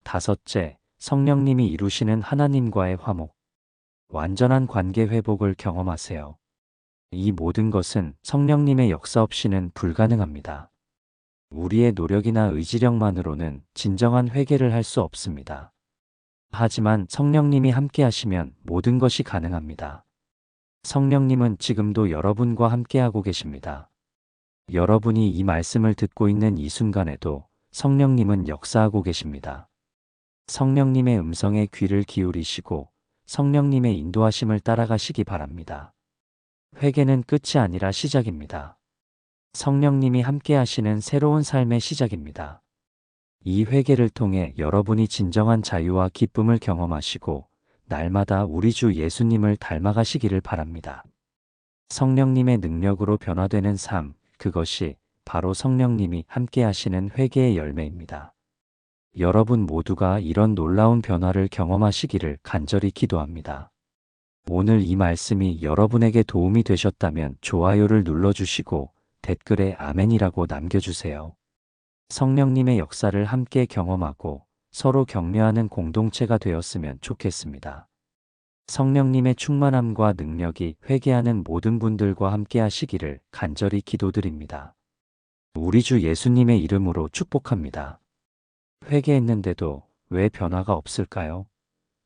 다섯째, 성령님이 이루시는 하나님과의 화목. 완전한 관계 회복을 경험하세요. 이 모든 것은 성령님의 역사 없이는 불가능합니다. 우리의 노력이나 의지력만으로는 진정한 회개를 할 수 없습니다. 하지만 성령님이 함께 하시면 모든 것이 가능합니다. 성령님은 지금도 여러분과 함께하고 계십니다. 여러분이 이 말씀을 듣고 있는 이 순간에도 성령님은 역사하고 계십니다. 성령님의 음성에 귀를 기울이시고 성령님의 인도하심을 따라가시기 바랍니다. 회개는 끝이 아니라 시작입니다. 성령님이 함께 하시는 새로운 삶의 시작입니다. 이 회개를 통해 여러분이 진정한 자유와 기쁨을 경험하시고 날마다 우리 주 예수님을 닮아가시기를 바랍니다. 성령님의 능력으로 변화되는 삶, 그것이 바로 성령님이 함께 하시는 회개의 열매입니다. 여러분 모두가 이런 놀라운 변화를 경험하시기를 간절히 기도합니다. 오늘 이 말씀이 여러분에게 도움이 되셨다면 좋아요를 눌러주시고 댓글에 아멘이라고 남겨주세요. 성령님의 역사를 함께 경험하고 서로 격려하는 공동체가 되었으면 좋겠습니다. 성령님의 충만함과 능력이 회개하는 모든 분들과 함께 하시기를 간절히 기도드립니다. 우리 주 예수님의 이름으로 축복합니다. 회개했는데도 왜 변화가 없을까요?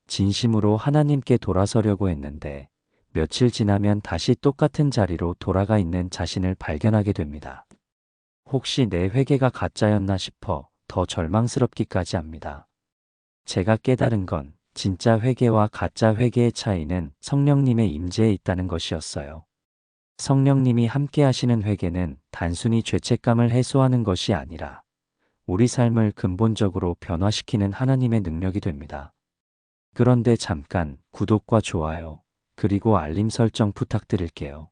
진심으로 하나님께 돌아서려고 했는데 며칠 지나면 다시 똑같은 자리로 돌아가 있는 자신을 발견하게 됩니다. 혹시 내 회개가 가짜였나 싶어 더 절망스럽기까지 합니다. 제가 깨달은 건 진짜 회개와 가짜 회개의 차이는 성령님의 임재에 있다는 것이었어요. 성령님이 함께 하시는 회개는 단순히 죄책감을 해소하는 것이 아니라 우리 삶을 근본적으로 변화시키는 하나님의 능력이 됩니다. 그런데 잠깐 구독과 좋아요, 그리고 알림 설정 부탁드릴게요.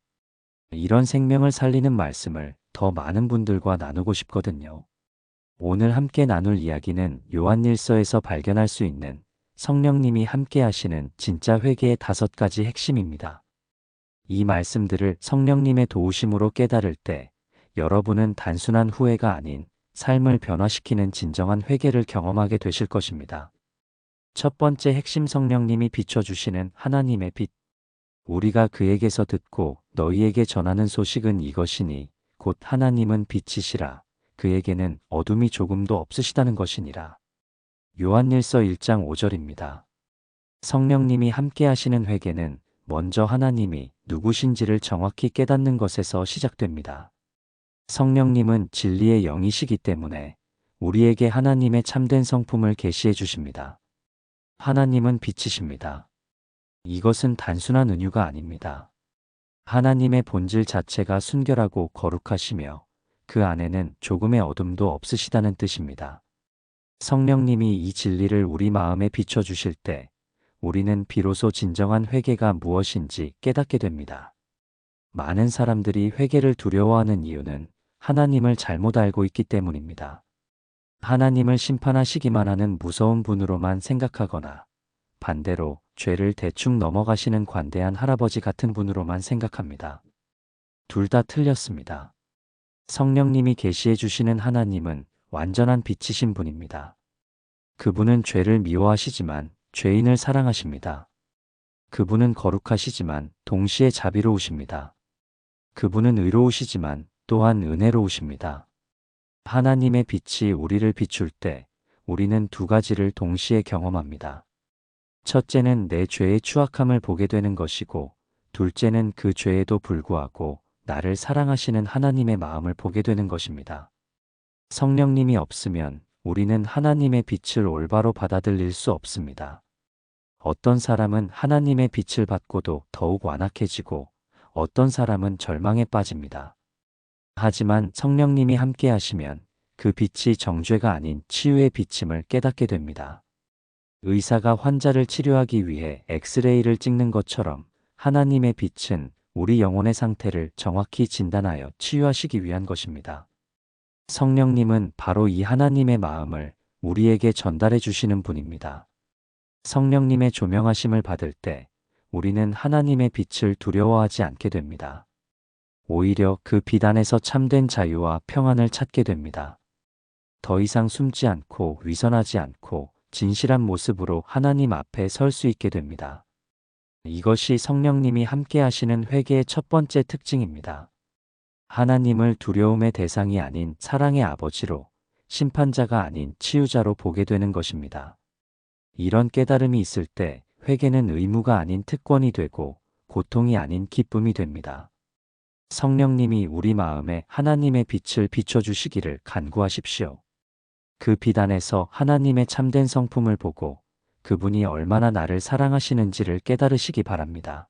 이런 생명을 살리는 말씀을 더 많은 분들과 나누고 싶거든요. 오늘 함께 나눌 이야기는 요한일서에서 발견할 수 있는 성령님이 함께 하시는 진짜 회개의 5가지 핵심입니다. 이 말씀들을 성령님의 도우심으로 깨달을 때 여러분은 단순한 후회가 아닌 삶을 변화시키는 진정한 회개를 경험하게 되실 것입니다. 첫 번째 핵심, 성령님이 비춰주시는 하나님의 빛. 우리가 그에게서 듣고 너희에게 전하는 소식은 이것이니 곧 하나님은 빛이시라. 그에게는 어둠이 조금도 없으시다는 것이니라. 요한일서 1장 5절입니다. 성령님이 함께 하시는 회개는 먼저 하나님이 누구신지를 정확히 깨닫는 것에서 시작됩니다. 성령님은 진리의 영이시기 때문에 우리에게 하나님의 참된 성품을 계시해 주십니다. 하나님은 빛이십니다. 이것은 단순한 은유가 아닙니다. 하나님의 본질 자체가 순결하고 거룩하시며 그 안에는 조금의 어둠도 없으시다는 뜻입니다. 성령님이 이 진리를 우리 마음에 비춰주실 때 우리는 비로소 진정한 회개가 무엇인지 깨닫게 됩니다. 많은 사람들이 회개를 두려워하는 이유는 하나님을 잘못 알고 있기 때문입니다. 하나님을 심판하시기만 하는 무서운 분으로만 생각하거나 반대로 죄를 대충 넘어가시는 관대한 할아버지 같은 분으로만 생각합니다. 둘 다 틀렸습니다. 성령님이 계시해 주시는 하나님은 완전한 빛이신 분입니다. 그분은 죄를 미워하시지만 죄인을 사랑하십니다. 그분은 거룩하시지만 동시에 자비로우십니다. 그분은 의로우시지만 또한 은혜로우십니다. 하나님의 빛이 우리를 비출 때 우리는 2가지를 동시에 경험합니다. 첫째는 내 죄의 추악함을 보게 되는 것이고, 둘째는 그 죄에도 불구하고 나를 사랑하시는 하나님의 마음을 보게 되는 것입니다. 성령님이 없으면 우리는 하나님의 빛을 올바로 받아들일 수 없습니다. 어떤 사람은 하나님의 빛을 받고도 더욱 완악해지고 어떤 사람은 절망에 빠집니다. 하지만 성령님이 함께 하시면 그 빛이 정죄가 아닌 치유의 빛임을 깨닫게 됩니다. 의사가 환자를 치료하기 위해 엑스레이를 찍는 것처럼 하나님의 빛은 우리 영혼의 상태를 정확히 진단하여 치유하시기 위한 것입니다. 성령님은 바로 이 하나님의 마음을 우리에게 전달해 주시는 분입니다. 성령님의 조명하심을 받을 때 우리는 하나님의 빛을 두려워하지 않게 됩니다. 오히려 그 빛 안에서 참된 자유와 평안을 찾게 됩니다. 더 이상 숨지 않고 위선하지 않고 진실한 모습으로 하나님 앞에 설 수 있게 됩니다. 이것이 성령님이 함께 하시는 회개의 첫 번째 특징입니다. 하나님을 두려움의 대상이 아닌 사랑의 아버지로, 심판자가 아닌 치유자로 보게 되는 것입니다. 이런 깨달음이 있을 때 회개는 의무가 아닌 특권이 되고 고통이 아닌 기쁨이 됩니다. 성령님이 우리 마음에 하나님의 빛을 비춰주시기를 간구하십시오. 그 빛 안에서 하나님의 참된 성품을 보고 그분이 얼마나 나를 사랑하시는지를 깨달으시기 바랍니다.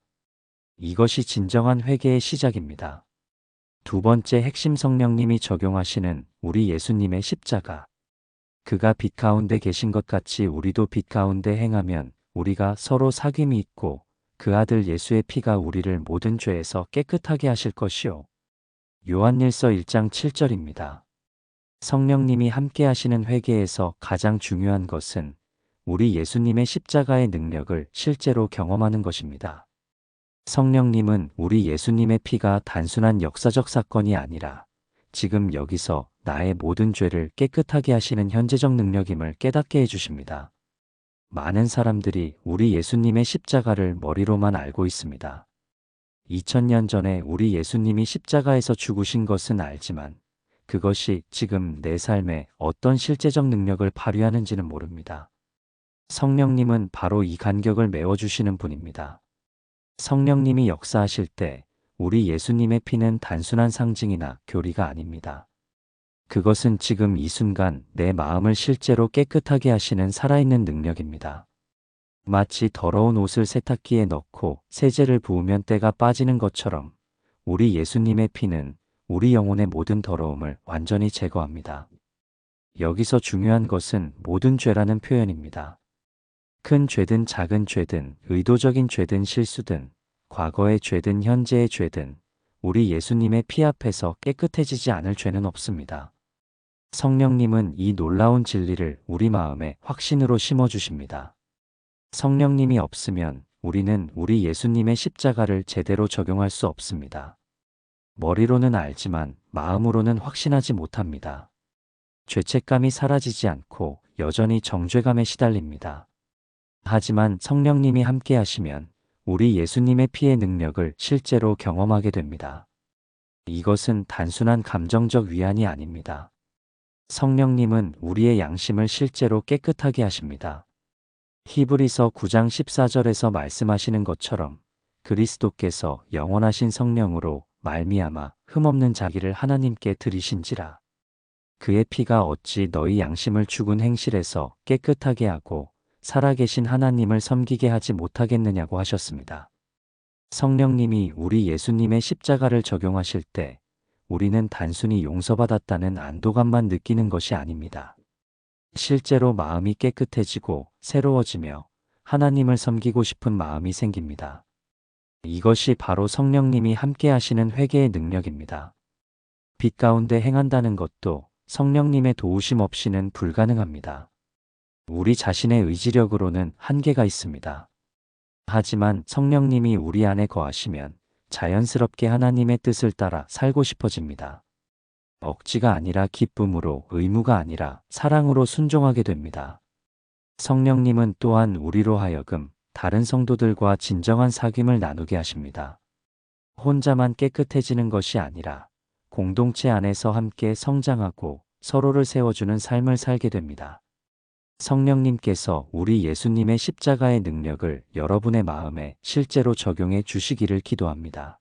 이것이 진정한 회개의 시작입니다. 두 번째 핵심, 성령님이 적용하시는 우리 예수님의 십자가. 그가 빛 가운데 계신 것 같이 우리도 빛 가운데 행하면 우리가 서로 사귐이 있고 그 아들 예수의 피가 우리를 모든 죄에서 깨끗하게 하실 것이요. 요한일서 1장 7절입니다. 성령님이 함께 하시는 회개에서 가장 중요한 것은 우리 예수님의 십자가의 능력을 실제로 경험하는 것입니다. 성령님은 우리 예수님의 피가 단순한 역사적 사건이 아니라 지금 여기서 나의 모든 죄를 깨끗하게 하시는 현재적 능력임을 깨닫게 해주십니다. 많은 사람들이 우리 예수님의 십자가를 머리로만 알고 있습니다. 2000년 전에 우리 예수님이 십자가에서 죽으신 것은 알지만 그것이 지금 내 삶에 어떤 실제적 능력을 발휘하는지는 모릅니다. 성령님은 바로 이 간격을 메워주시는 분입니다. 성령님이 역사하실 때 우리 예수님의 피는 단순한 상징이나 교리가 아닙니다. 그것은 지금 이 순간 내 마음을 실제로 깨끗하게 하시는 살아있는 능력입니다. 마치 더러운 옷을 세탁기에 넣고 세제를 부으면 때가 빠지는 것처럼 우리 예수님의 피는 우리 영혼의 모든 더러움을 완전히 제거합니다. 여기서 중요한 것은 모든 죄라는 표현입니다. 큰 죄든 작은 죄든 의도적인 죄든 실수든 과거의 죄든 현재의 죄든 우리 예수님의 피 앞에서 깨끗해지지 않을 죄는 없습니다. 성령님은 이 놀라운 진리를 우리 마음에 확신으로 심어주십니다. 성령님이 없으면 우리는 우리 예수님의 십자가를 제대로 적용할 수 없습니다. 머리로는 알지만 마음으로는 확신하지 못합니다. 죄책감이 사라지지 않고 여전히 정죄감에 시달립니다. 하지만 성령님이 함께 하시면 우리 예수님의 피의 능력을 실제로 경험하게 됩니다. 이것은 단순한 감정적 위안이 아닙니다. 성령님은 우리의 양심을 실제로 깨끗하게 하십니다. 히브리서 9장 14절에서 말씀하시는 것처럼 그리스도께서 영원하신 성령으로 말미암아 흠없는 자기를 하나님께 드리신지라. 그의 피가 어찌 너희 양심을 죽은 행실에서 깨끗하게 하고 살아계신 하나님을 섬기게 하지 못하겠느냐고 하셨습니다. 성령님이 우리 예수님의 십자가를 적용하실 때 우리는 단순히 용서받았다는 안도감만 느끼는 것이 아닙니다. 실제로 마음이 깨끗해지고 새로워지며 하나님을 섬기고 싶은 마음이 생깁니다. 이것이 바로 성령님이 함께 하시는 회개의 능력입니다. 빛 가운데 행한다는 것도 성령님의 도우심 없이는 불가능합니다. 우리 자신의 의지력으로는 한계가 있습니다. 하지만 성령님이 우리 안에 거하시면 자연스럽게 하나님의 뜻을 따라 살고 싶어집니다. 억지가 아니라 기쁨으로, 의무가 아니라 사랑으로 순종하게 됩니다. 성령님은 또한 우리로 하여금 다른 성도들과 진정한 사귐을 나누게 하십니다. 혼자만 깨끗해지는 것이 아니라 공동체 안에서 함께 성장하고 서로를 세워주는 삶을 살게 됩니다. 성령님께서 우리 예수님의 십자가의 능력을 여러분의 마음에 실제로 적용해 주시기를 기도합니다.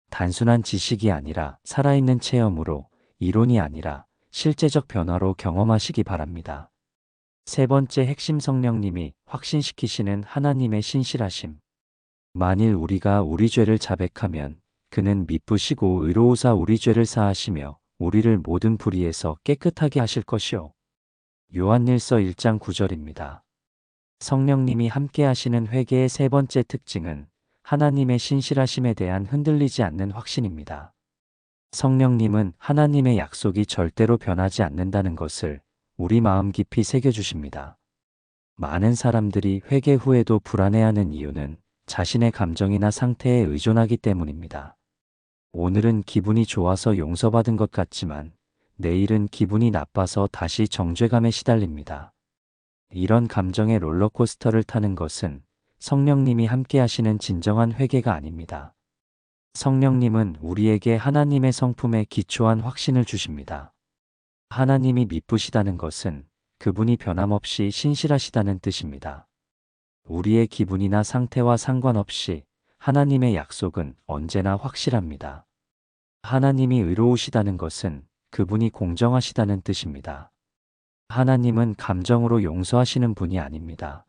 단순한 지식이 아니라 살아있는 체험으로, 이론이 아니라 실제적 변화로 경험하시기 바랍니다. 세 번째 핵심, 성령님이 확신시키시는 하나님의 신실하심. 만일 우리가 우리 죄를 자백하면 그는 미쁘시고 의로우사 우리 죄를 사하시며 우리를 모든 불의에서 깨끗하게 하실 것이요. 요한일서 1장 9절입니다. 성령님이 함께 하시는 회개의 세 번째 특징은 하나님의 신실하심에 대한 흔들리지 않는 확신입니다. 성령님은 하나님의 약속이 절대로 변하지 않는다는 것을 우리 마음 깊이 새겨주십니다. 많은 사람들이 회개 후에도 불안해하는 이유는 자신의 감정이나 상태에 의존하기 때문입니다. 오늘은 기분이 좋아서 용서받은 것 같지만 내일은 기분이 나빠서 다시 정죄감에 시달립니다. 이런 감정의 롤러코스터를 타는 것은 성령님이 함께 하시는 진정한 회개가 아닙니다. 성령님은 우리에게 하나님의 성품에 기초한 확신을 주십니다. 하나님이 미쁘시다는 것은 그분이 변함없이 신실하시다는 뜻입니다. 우리의 기분이나 상태와 상관없이 하나님의 약속은 언제나 확실합니다. 하나님이 의로우시다는 것은 그분이 공정하시다는 뜻입니다. 하나님은 감정으로 용서하시는 분이 아닙니다.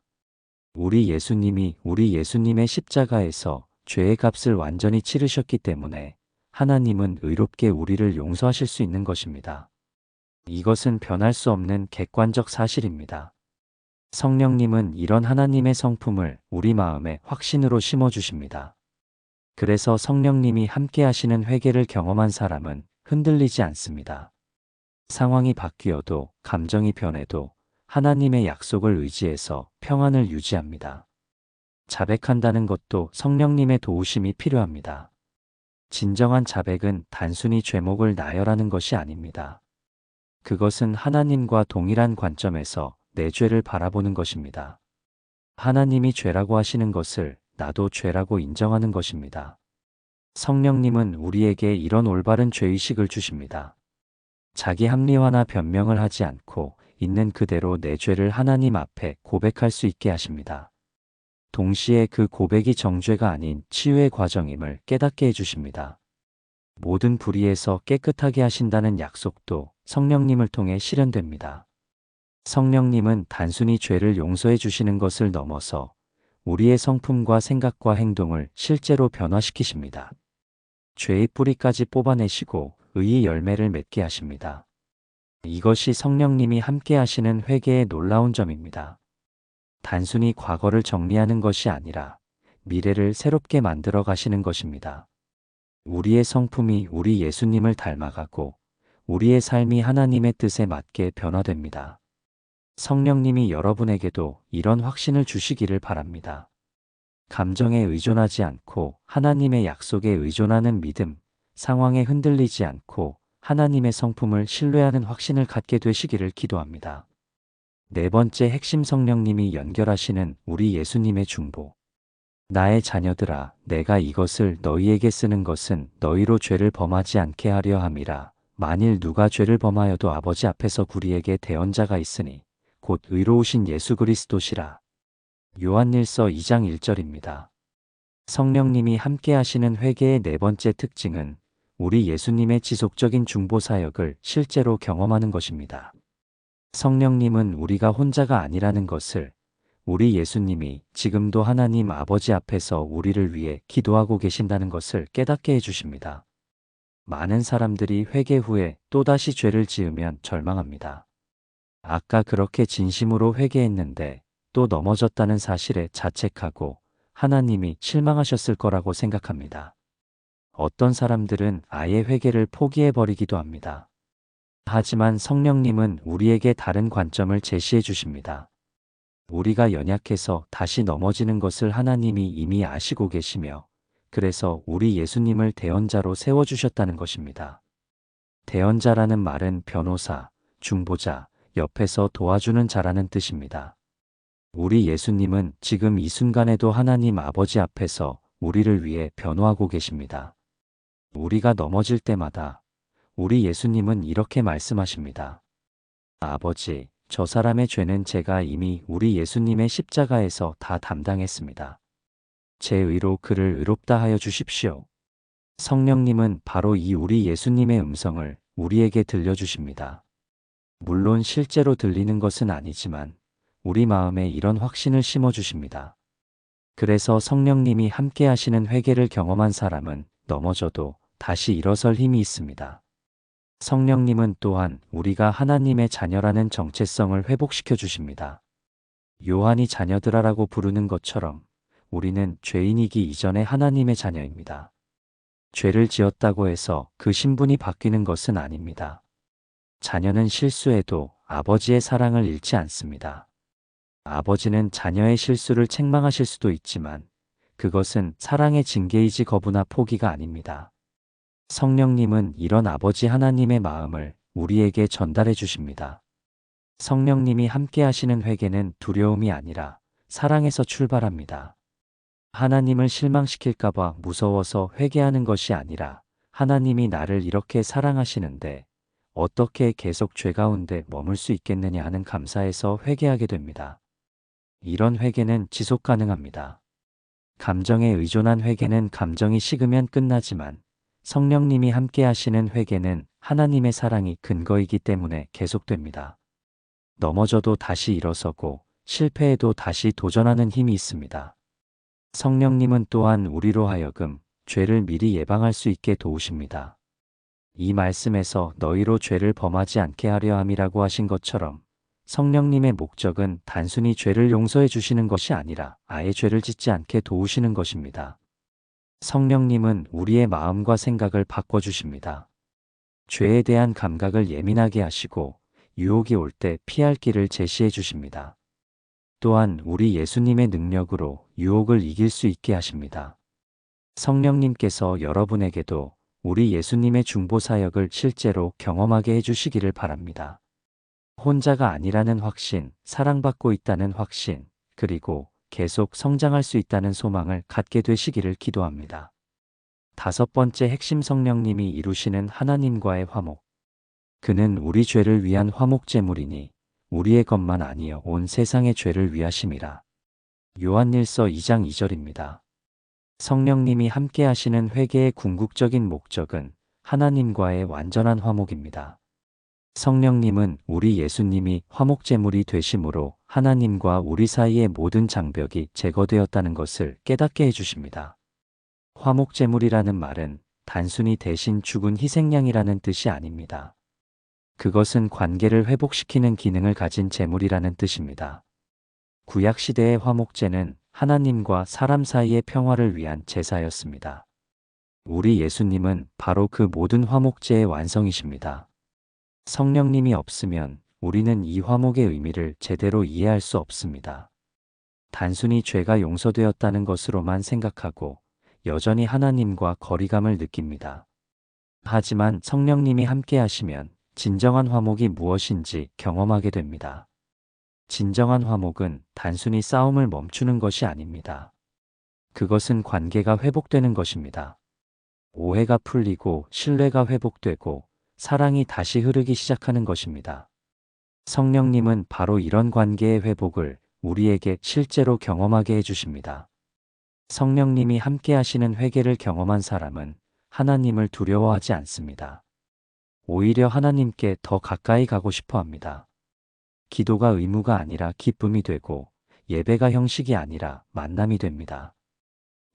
우리 예수님의 십자가에서 죄의 값을 완전히 치르셨기 때문에 하나님은 의롭게 우리를 용서하실 수 있는 것입니다. 이것은 변할 수 없는 객관적 사실입니다. 성령님은 이런 하나님의 성품을 우리 마음에 확신으로 심어주십니다. 그래서 성령님이 함께 하시는 회개를 경험한 사람은 흔들리지 않습니다. 상황이 바뀌어도, 감정이 변해도 하나님의 약속을 의지해서 평안을 유지합니다. 자백한다는 것도 성령님의 도우심이 필요합니다. 진정한 자백은 단순히 죄목을 나열하는 것이 아닙니다. 그것은 하나님과 동일한 관점에서 내 죄를 바라보는 것입니다. 하나님이 죄라고 하시는 것을 나도 죄라고 인정하는 것입니다. 성령님은 우리에게 이런 올바른 죄의식을 주십니다. 자기 합리화나 변명을 하지 않고 있는 그대로 내 죄를 하나님 앞에 고백할 수 있게 하십니다. 동시에 그 고백이 정죄가 아닌 치유의 과정임을 깨닫게 해주십니다. 모든 불의에서 깨끗하게 하신다는 약속도 성령님을 통해 실현됩니다. 성령님은 단순히 죄를 용서해 주시는 것을 넘어서 우리의 성품과 생각과 행동을 실제로 변화시키십니다. 죄의 뿌리까지 뽑아내시고 의의 열매를 맺게 하십니다. 이것이 성령님이 함께 하시는 회개의 놀라운 점입니다. 단순히 과거를 정리하는 것이 아니라 미래를 새롭게 만들어 가시는 것입니다. 우리의 성품이 우리 예수님을 닮아가고 우리의 삶이 하나님의 뜻에 맞게 변화됩니다. 성령님이 여러분에게도 이런 확신을 주시기를 바랍니다. 감정에 의존하지 않고 하나님의 약속에 의존하는 믿음, 상황에 흔들리지 않고 하나님의 성품을 신뢰하는 확신을 갖게 되시기를 기도합니다. 네 번째 핵심, 성령님이 연결하시는 우리 예수님의 중보. 나의 자녀들아, 내가 이것을 너희에게 쓰는 것은 너희로 죄를 범하지 않게 하려 함이라. 만일 누가 죄를 범하여도 아버지 앞에서 우리에게 대언자가 있으니 곧 의로우신 예수 그리스도시라. 요한일서 2장 1절입니다. 성령님이 함께 하시는 회개의 네 번째 특징은 우리 예수님의 지속적인 중보 사역을 실제로 경험하는 것입니다. 성령님은 우리가 혼자가 아니라는 것을, 우리 예수님이 지금도 하나님 아버지 앞에서 우리를 위해 기도하고 계신다는 것을 깨닫게 해주십니다. 많은 사람들이 회개 후에 또다시 죄를 지으면 절망합니다. 아까 그렇게 진심으로 회개했는데 또 넘어졌다는 사실에 자책하고 하나님이 실망하셨을 거라고 생각합니다. 어떤 사람들은 아예 회개를 포기해버리기도 합니다. 하지만 성령님은 우리에게 다른 관점을 제시해 주십니다. 우리가 연약해서 다시 넘어지는 것을 하나님이 이미 아시고 계시며 그래서 우리 예수님을 대언자로 세워주셨다는 것입니다. 대언자라는 말은 변호사, 중보자, 옆에서 도와주는 자라는 뜻입니다. 우리 예수님은 지금 이 순간에도 하나님 아버지 앞에서 우리를 위해 변호하고 계십니다. 우리가 넘어질 때마다 우리 예수님은 이렇게 말씀하십니다. 아버지, 저 사람의 죄는 제가 이미 우리 예수님의 십자가에서 다 담당했습니다. 제 의로 그를 의롭다 하여 주십시오. 성령님은 바로 이 우리 예수님의 음성을 우리에게 들려주십니다. 물론 실제로 들리는 것은 아니지만 우리 마음에 이런 확신을 심어주십니다. 그래서 성령님이 함께 하시는 회개를 경험한 사람은 넘어져도 다시 일어설 힘이 있습니다. 성령님은 또한 우리가 하나님의 자녀라는 정체성을 회복시켜 주십니다. 요한이 자녀들아라고 부르는 것처럼 우리는 죄인이기 이전에 하나님의 자녀입니다. 죄를 지었다고 해서 그 신분이 바뀌는 것은 아닙니다. 자녀는 실수해도 아버지의 사랑을 잃지 않습니다. 아버지는 자녀의 실수를 책망하실 수도 있지만 그것은 사랑의 징계이지 거부나 포기가 아닙니다. 성령님은 이런 아버지 하나님의 마음을 우리에게 전달해 주십니다. 성령님이 함께 하시는 회개는 두려움이 아니라 사랑에서 출발합니다. 하나님을 실망시킬까봐 무서워서 회개하는 것이 아니라 하나님이 나를 이렇게 사랑하시는데 어떻게 계속 죄 가운데 머물 수 있겠느냐 하는 감사에서 회개하게 됩니다. 이런 회개는 지속 가능합니다. 감정에 의존한 회개는 감정이 식으면 끝나지만 성령님이 함께 하시는 회개는 하나님의 사랑이 근거이기 때문에 계속됩니다. 넘어져도 다시 일어서고 실패해도 다시 도전하는 힘이 있습니다. 성령님은 또한 우리로 하여금 죄를 미리 예방할 수 있게 도우십니다. 이 말씀에서 너희로 죄를 범하지 않게 하려 함이라고 하신 것처럼 성령님의 목적은 단순히 죄를 용서해 주시는 것이 아니라 아예 죄를 짓지 않게 도우시는 것입니다. 성령님은 우리의 마음과 생각을 바꿔주십니다. 죄에 대한 감각을 예민하게 하시고 유혹이 올 때 피할 길을 제시해 주십니다. 또한 우리 예수님의 능력으로 유혹을 이길 수 있게 하십니다. 성령님께서 여러분에게도 우리 예수님의 중보 사역을 실제로 경험하게 해주시기를 바랍니다. 혼자가 아니라는 확신, 사랑받고 있다는 확신, 그리고 계속 성장할 수 있다는 소망을 갖게 되시기를 기도합니다. 다섯 번째 핵심, 성령님이 이루시는 하나님과의 화목. 그는 우리 죄를 위한 화목제물이니 우리의 것만 아니여 온 세상의 죄를 위하심이라. 요한일서 2장 2절입니다. 성령님이 함께 하시는 회개의 궁극적인 목적은 하나님과의 완전한 화목입니다. 성령님은 우리 예수님이 화목제물이 되심으로 하나님과 우리 사이의 모든 장벽이 제거되었다는 것을 깨닫게 해주십니다. 화목제물이라는 말은 단순히 대신 죽은 희생양이라는 뜻이 아닙니다. 그것은 관계를 회복시키는 기능을 가진 제물이라는 뜻입니다. 구약시대의 화목제는 하나님과 사람 사이의 평화를 위한 제사였습니다. 우리 예수님은 바로 그 모든 화목제의 완성이십니다. 성령님이 없으면 우리는 이 화목의 의미를 제대로 이해할 수 없습니다. 단순히 죄가 용서되었다는 것으로만 생각하고 여전히 하나님과 거리감을 느낍니다. 하지만 성령님이 함께 하시면 진정한 화목이 무엇인지 경험하게 됩니다. 진정한 화목은 단순히 싸움을 멈추는 것이 아닙니다. 그것은 관계가 회복되는 것입니다. 오해가 풀리고 신뢰가 회복되고 사랑이 다시 흐르기 시작하는 것입니다. 성령님은 바로 이런 관계의 회복을 우리에게 실제로 경험하게 해주십니다. 성령님이 함께 하시는 회개를 경험한 사람은 하나님을 두려워하지 않습니다. 오히려 하나님께 더 가까이 가고 싶어 합니다. 기도가 의무가 아니라 기쁨이 되고 예배가 형식이 아니라 만남이 됩니다.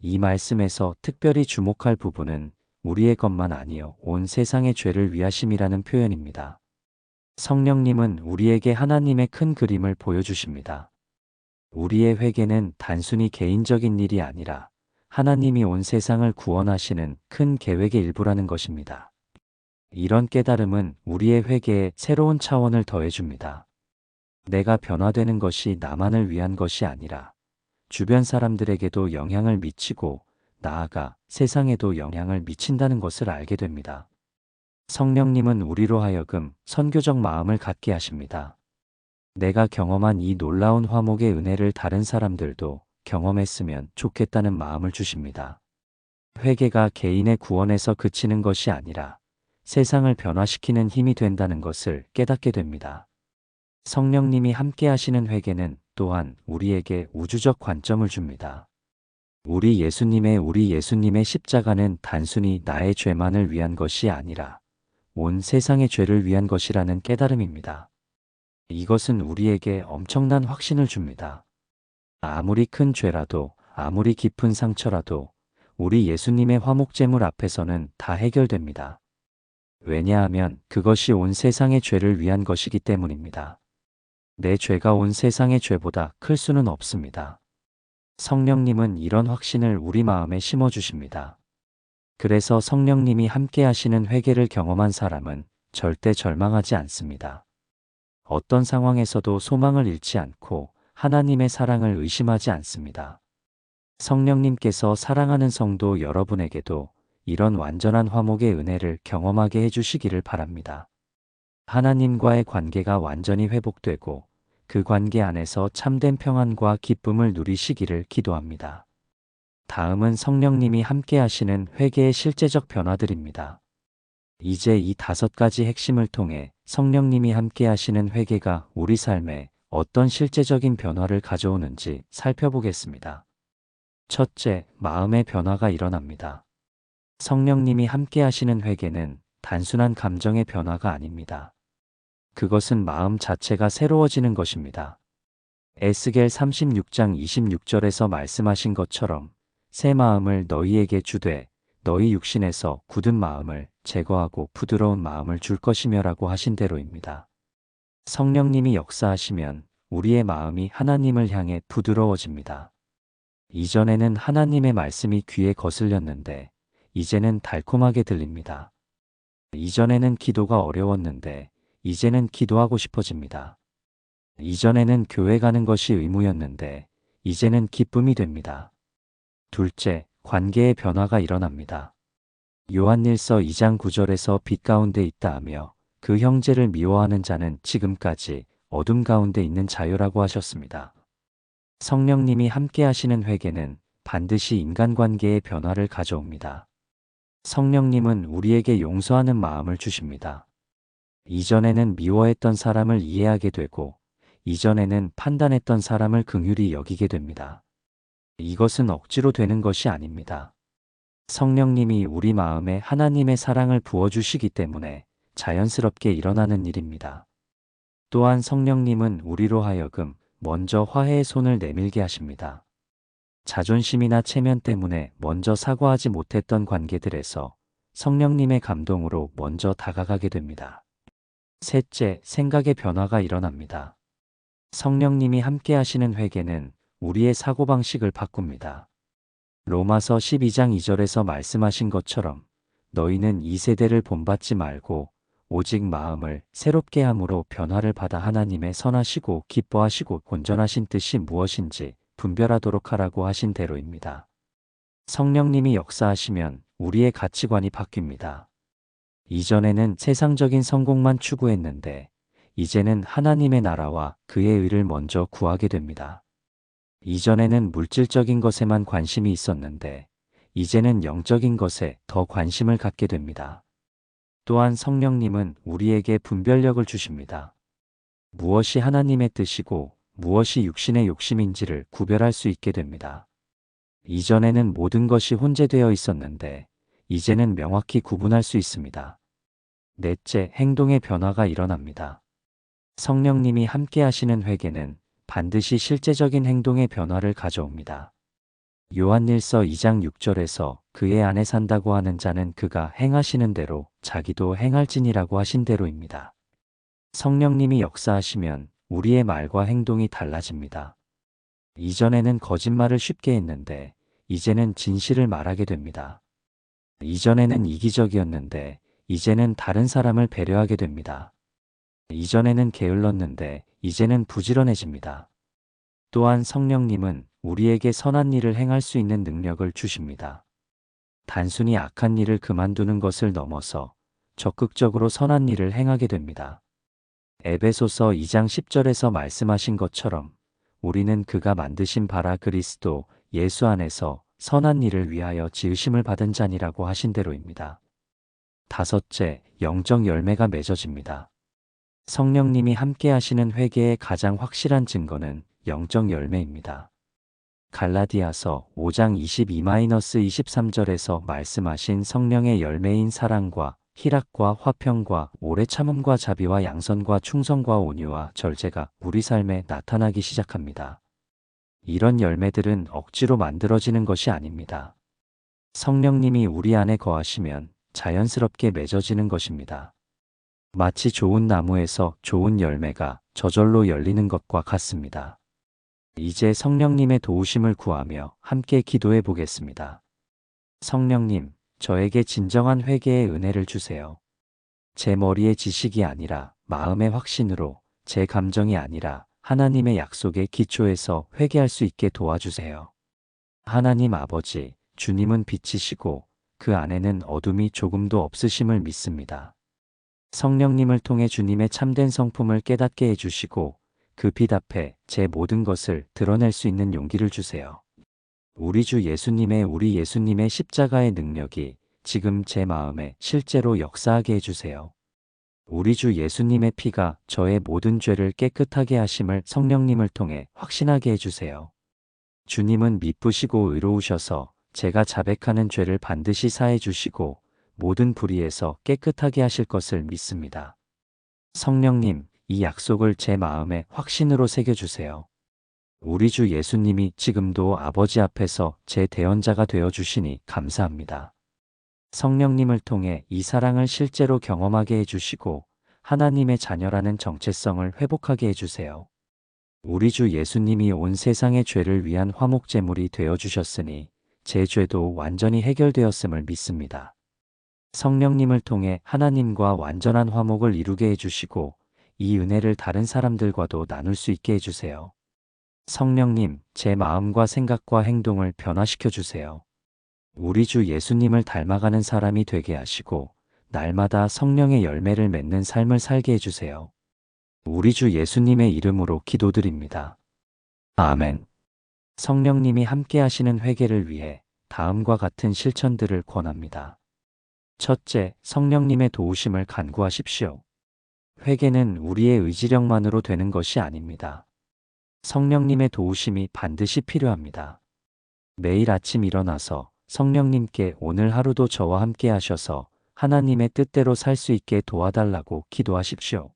이 말씀에서 특별히 주목할 부분은 우리의 것만 아니요 온 세상의 죄를 위하심이라는 표현입니다. 성령님은 우리에게 하나님의 큰 그림을 보여주십니다. 우리의 회개는 단순히 개인적인 일이 아니라 하나님이 온 세상을 구원하시는 큰 계획의 일부라는 것입니다. 이런 깨달음은 우리의 회개에 새로운 차원을 더해줍니다. 내가 변화되는 것이 나만을 위한 것이 아니라 주변 사람들에게도 영향을 미치고 나아가 세상에도 영향을 미친다는 것을 알게 됩니다. 성령님은 우리로 하여금 선교적 마음을 갖게 하십니다. 내가 경험한 이 놀라운 화목의 은혜를 다른 사람들도 경험했으면 좋겠다는 마음을 주십니다. 회개가 개인의 구원에서 그치는 것이 아니라 세상을 변화시키는 힘이 된다는 것을 깨닫게 됩니다. 성령님이 함께 하시는 회개는 또한 우리에게 우주적 관점을 줍니다. 우리 예수님의 십자가는 단순히 나의 죄만을 위한 것이 아니라 온 세상의 죄를 위한 것이라는 깨달음입니다. 이것은 우리에게 엄청난 확신을 줍니다. 아무리 큰 죄라도, 아무리 깊은 상처라도 우리 예수님의 화목제물 앞에서는 다 해결됩니다. 왜냐하면 그것이 온 세상의 죄를 위한 것이기 때문입니다. 내 죄가 온 세상의 죄보다 클 수는 없습니다. 성령님은 이런 확신을 우리 마음에 심어주십니다. 그래서 성령님이 함께 하시는 회개를 경험한 사람은 절대 절망하지 않습니다. 어떤 상황에서도 소망을 잃지 않고 하나님의 사랑을 의심하지 않습니다. 성령님께서 사랑하는 성도 여러분에게도 이런 완전한 화목의 은혜를 경험하게 해주시기를 바랍니다. 하나님과의 관계가 완전히 회복되고 그 관계 안에서 참된 평안과 기쁨을 누리시기를 기도합니다. 다음은 성령님이 함께 하시는 회개의 실제적 변화들입니다. 이제 이 5가지 핵심을 통해 성령님이 함께 하시는 회개가 우리 삶에 어떤 실제적인 변화를 가져오는지 살펴보겠습니다. 첫째, 마음의 변화가 일어납니다. 성령님이 함께 하시는 회개는 단순한 감정의 변화가 아닙니다. 그것은 마음 자체가 새로워지는 것입니다. 에스겔 36장 26절에서 말씀하신 것처럼 새 마음을 너희에게 주되 너희 육신에서 굳은 마음을 제거하고 부드러운 마음을 줄 것이며라고 하신 대로입니다. 성령님이 역사하시면 우리의 마음이 하나님을 향해 부드러워집니다. 이전에는 하나님의 말씀이 귀에 거슬렸는데 이제는 달콤하게 들립니다. 이전에는 기도가 어려웠는데 이제는 기도하고 싶어집니다. 이전에는 교회 가는 것이 의무였는데 이제는 기쁨이 됩니다. 둘째, 관계의 변화가 일어납니다. 요한일서 2장 9절에서 빛 가운데 있다 하며 그 형제를 미워하는 자는 지금까지 어둠 가운데 있는 자유라고 하셨습니다. 성령님이 함께 하시는 회개는 반드시 인간관계의 변화를 가져옵니다. 성령님은 우리에게 용서하는 마음을 주십니다. 이전에는 미워했던 사람을 이해하게 되고 이전에는 판단했던 사람을 긍휼히 여기게 됩니다. 이것은 억지로 되는 것이 아닙니다. 성령님이 우리 마음에 하나님의 사랑을 부어주시기 때문에 자연스럽게 일어나는 일입니다. 또한 성령님은 우리로 하여금 먼저 화해의 손을 내밀게 하십니다. 자존심이나 체면 때문에 먼저 사과하지 못했던 관계들에서 성령님의 감동으로 먼저 다가가게 됩니다. 셋째, 생각의 변화가 일어납니다. 성령님이 함께 하시는 회개는 우리의 사고방식을 바꿉니다. 로마서 12장 2절에서 말씀하신 것처럼 너희는 이 세대를 본받지 말고 오직 마음을 새롭게 함으로 변화를 받아 하나님의 선하시고 기뻐하시고 온전하신 뜻이 무엇인지 분별하도록 하라고 하신 대로입니다. 성령님이 역사하시면 우리의 가치관이 바뀝니다. 이전에는 세상적인 성공만 추구했는데 이제는 하나님의 나라와 그의 의를 먼저 구하게 됩니다. 이전에는 물질적인 것에만 관심이 있었는데 이제는 영적인 것에 더 관심을 갖게 됩니다. 또한 성령님은 우리에게 분별력을 주십니다. 무엇이 하나님의 뜻이고 무엇이 육신의 욕심인지를 구별할 수 있게 됩니다. 이전에는 모든 것이 혼재되어 있었는데 이제는 명확히 구분할 수 있습니다. 넷째, 행동의 변화가 일어납니다. 성령님이 함께 하시는 회개는 반드시 실제적인 행동의 변화를 가져옵니다. 요한일서 2장 6절에서 그의 안에 산다고 하는 자는 그가 행하시는 대로 자기도 행할지니라고 하신 대로입니다. 성령님이 역사하시면 우리의 말과 행동이 달라집니다. 이전에는 거짓말을 쉽게 했는데 이제는 진실을 말하게 됩니다. 이전에는 이기적이었는데 이제는 다른 사람을 배려하게 됩니다. 이전에는 게을렀는데 이제는 부지런해집니다. 또한 성령님은 우리에게 선한 일을 행할 수 있는 능력을 주십니다. 단순히 악한 일을 그만두는 것을 넘어서 적극적으로 선한 일을 행하게 됩니다. 에베소서 2장 10절에서 말씀하신 것처럼 우리는 그가 만드신 바라 그리스도 예수 안에서 선한 일을 위하여 지으심을 받은 자니라고 하신 대로입니다. 다섯째, 영적 열매가 맺어집니다. 성령님이 함께 하시는 회개의 가장 확실한 증거는 영적 열매입니다. 갈라디아서 5장 22-23절에서 말씀하신 성령의 열매인 사랑과 희락과 화평과 오래 참음과 자비와 양선과 충성과 온유와 절제가 우리 삶에 나타나기 시작합니다. 이런 열매들은 억지로 만들어지는 것이 아닙니다. 성령님이 우리 안에 거하시면 자연스럽게 맺어지는 것입니다. 마치 좋은 나무에서 좋은 열매가 저절로 열리는 것과 같습니다. 이제 성령님의 도우심을 구하며 함께 기도해 보겠습니다. 성령님, 저에게 진정한 회개의 은혜를 주세요. 제 머리의 지식이 아니라 마음의 확신으로, 제 감정이 아니라 하나님의 약속의 기초에서 회개할 수 있게 도와주세요. 하나님 아버지, 주님은 빛이시고 그 안에는 어둠이 조금도 없으심을 믿습니다. 성령님을 통해 주님의 참된 성품을 깨닫게 해주시고 그 빛 앞에 제 모든 것을 드러낼 수 있는 용기를 주세요. 우리 예수님의 십자가의 능력이 지금 제 마음에 실제로 역사하게 해주세요. 우리 주 예수님의 피가 저의 모든 죄를 깨끗하게 하심을 성령님을 통해 확신하게 해주세요. 주님은 미쁘시고 의로우셔서 제가 자백하는 죄를 반드시 사해 주시고 모든 불의에서 깨끗하게 하실 것을 믿습니다. 성령님, 이 약속을 제 마음에 확신으로 새겨주세요. 우리 주 예수님이 지금도 아버지 앞에서 제 대언자가 되어주시니 감사합니다. 성령님을 통해 이 사랑을 실제로 경험하게 해주시고 하나님의 자녀라는 정체성을 회복하게 해주세요. 우리 주 예수님이 온 세상의 죄를 위한 화목제물이 되어주셨으니 제 죄도 완전히 해결되었음을 믿습니다. 성령님을 통해 하나님과 완전한 화목을 이루게 해주시고 이 은혜를 다른 사람들과도 나눌 수 있게 해주세요. 성령님, 제 마음과 생각과 행동을 변화시켜 주세요. 우리 주 예수님을 닮아가는 사람이 되게 하시고 날마다 성령의 열매를 맺는 삶을 살게 해주세요. 우리 주 예수님의 이름으로 기도드립니다. 아멘. 성령님이 함께 하시는 회개를 위해 다음과 같은 실천들을 권합니다. 첫째, 성령님의 도우심을 간구하십시오. 회개는 우리의 의지력만으로 되는 것이 아닙니다. 성령님의 도우심이 반드시 필요합니다. 매일 아침 일어나서 성령님께 오늘 하루도 저와 함께 하셔서 하나님의 뜻대로 살 수 있게 도와달라고 기도하십시오.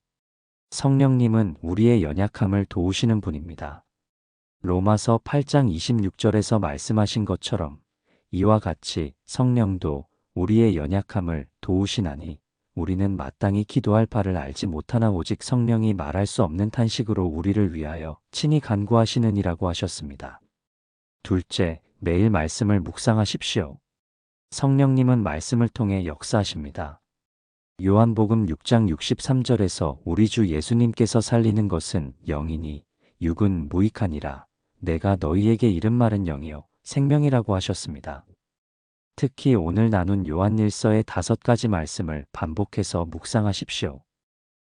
성령님은 우리의 연약함을 도우시는 분입니다. 로마서 8장 26절에서 말씀하신 것처럼 이와 같이 성령도 우리의 연약함을 도우시나니 우리는 마땅히 기도할 바를 알지 못하나 오직 성령이 말할 수 없는 탄식으로 우리를 위하여 친히 간구하시느니라고 하셨습니다. 둘째, 매일 말씀을 묵상하십시오. 성령님은 말씀을 통해 역사하십니다. 요한복음 6장 63절에서 우리 주 예수님께서 살리는 것은 영이니 육은 무익하니라. 내가 너희에게 이른 말은 영이요 생명이라고 하셨습니다. 특히 오늘 나눈 요한일서의 5가지 말씀을 반복해서 묵상하십시오.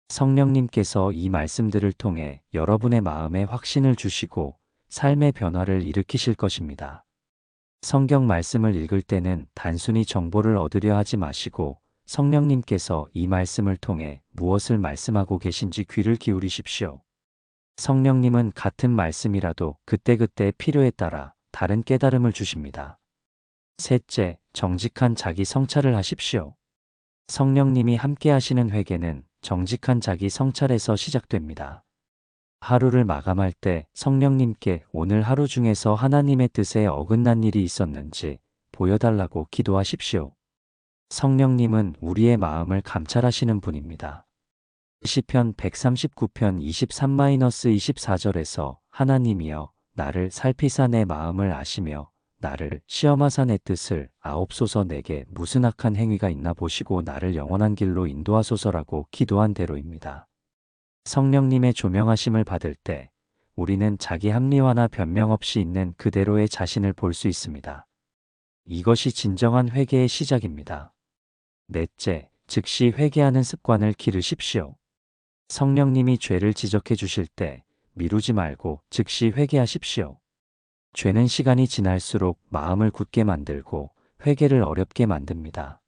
성령님께서 이 말씀들을 통해 여러분의 마음에 확신을 주시고 삶의 변화를 일으키실 것입니다. 성경 말씀을 읽을 때는 단순히 정보를 얻으려 하지 마시고 성령님께서 이 말씀을 통해 무엇을 말씀하고 계신지 귀를 기울이십시오. 성령님은 같은 말씀이라도 그때그때 필요에 따라 다른 깨달음을 주십니다. 셋째, 정직한 자기 성찰을 하십시오. 성령님이 함께 하시는 회개는 정직한 자기 성찰에서 시작됩니다. 하루를 마감할 때 성령님께 오늘 하루 중에서 하나님의 뜻에 어긋난 일이 있었는지 보여달라고 기도하십시오. 성령님은 우리의 마음을 감찰하시는 분입니다. 시편 139편 23-24절에서 하나님이여 나를 살피사 내 마음을 아시며 나를 시험하사 내 뜻을 아옵소서. 내게 무슨 악한 행위가 있나 보시고 나를 영원한 길로 인도하소서라고 기도한 대로입니다. 성령님의 조명하심을 받을 때 우리는 자기 합리화나 변명 없이 있는 그대로의 자신을 볼 수 있습니다. 이것이 진정한 회개의 시작입니다. 넷째, 즉시 회개하는 습관을 기르십시오. 성령님이 죄를 지적해 주실 때 미루지 말고 즉시 회개하십시오. 죄는 시간이 지날수록 마음을 굳게 만들고 회개를 어렵게 만듭니다.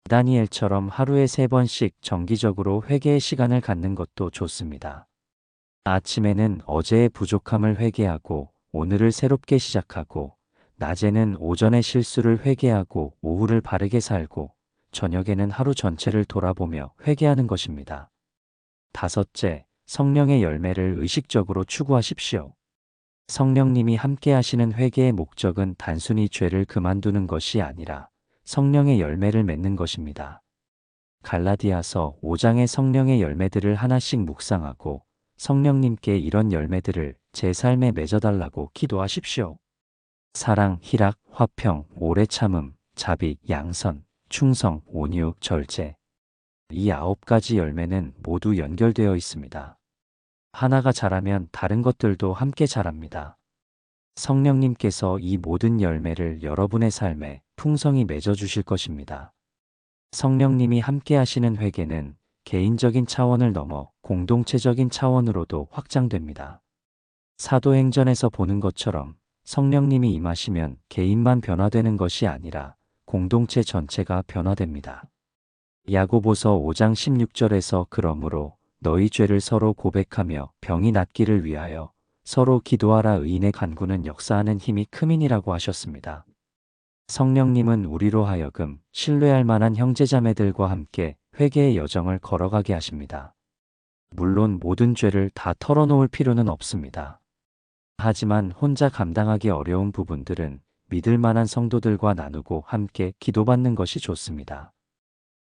다니엘처럼 하루에 3번씩 정기적으로 회개의 시간을 갖는 것도 좋습니다. 아침에는 어제의 부족함을 회개하고 오늘을 새롭게 시작하고 낮에는 오전의 실수를 회개하고 오후를 바르게 살고 저녁에는 하루 전체를 돌아보며 회개하는 것입니다. 다섯째, 성령의 열매를 의식적으로 추구하십시오. 성령님이 함께 하시는 회개의 목적은 단순히 죄를 그만두는 것이 아니라 성령의 열매를 맺는 것입니다. 갈라디아서 5장의 성령의 열매들을 하나씩 묵상하고 성령님께 이런 열매들을 제 삶에 맺어달라고 기도하십시오. 사랑, 희락, 화평, 오래 참음, 자비, 양선, 충성, 온유, 절제. 이 9가지 열매는 모두 연결되어 있습니다. 하나가 자라면 다른 것들도 함께 자랍니다. 성령님께서 이 모든 열매를 여러분의 삶에 풍성히 맺어주실 것입니다. 성령님이 함께 하시는 회개는 개인적인 차원을 넘어 공동체적인 차원으로도 확장됩니다. 사도행전에서 보는 것처럼 성령님이 임하시면 개인만 변화되는 것이 아니라 공동체 전체가 변화됩니다. 야고보서 5장 16절에서 그러므로 너희 죄를 서로 고백하며 병이 낫기를 위하여 서로 기도하라. 의인의 간구는 역사하는 힘이 큼이니라고 하셨습니다. 성령님은 우리로 하여금 신뢰할 만한 형제자매들과 함께 회개의 여정을 걸어가게 하십니다. 물론 모든 죄를 다 털어놓을 필요는 없습니다. 하지만 혼자 감당하기 어려운 부분들은 믿을 만한 성도들과 나누고 함께 기도받는 것이 좋습니다.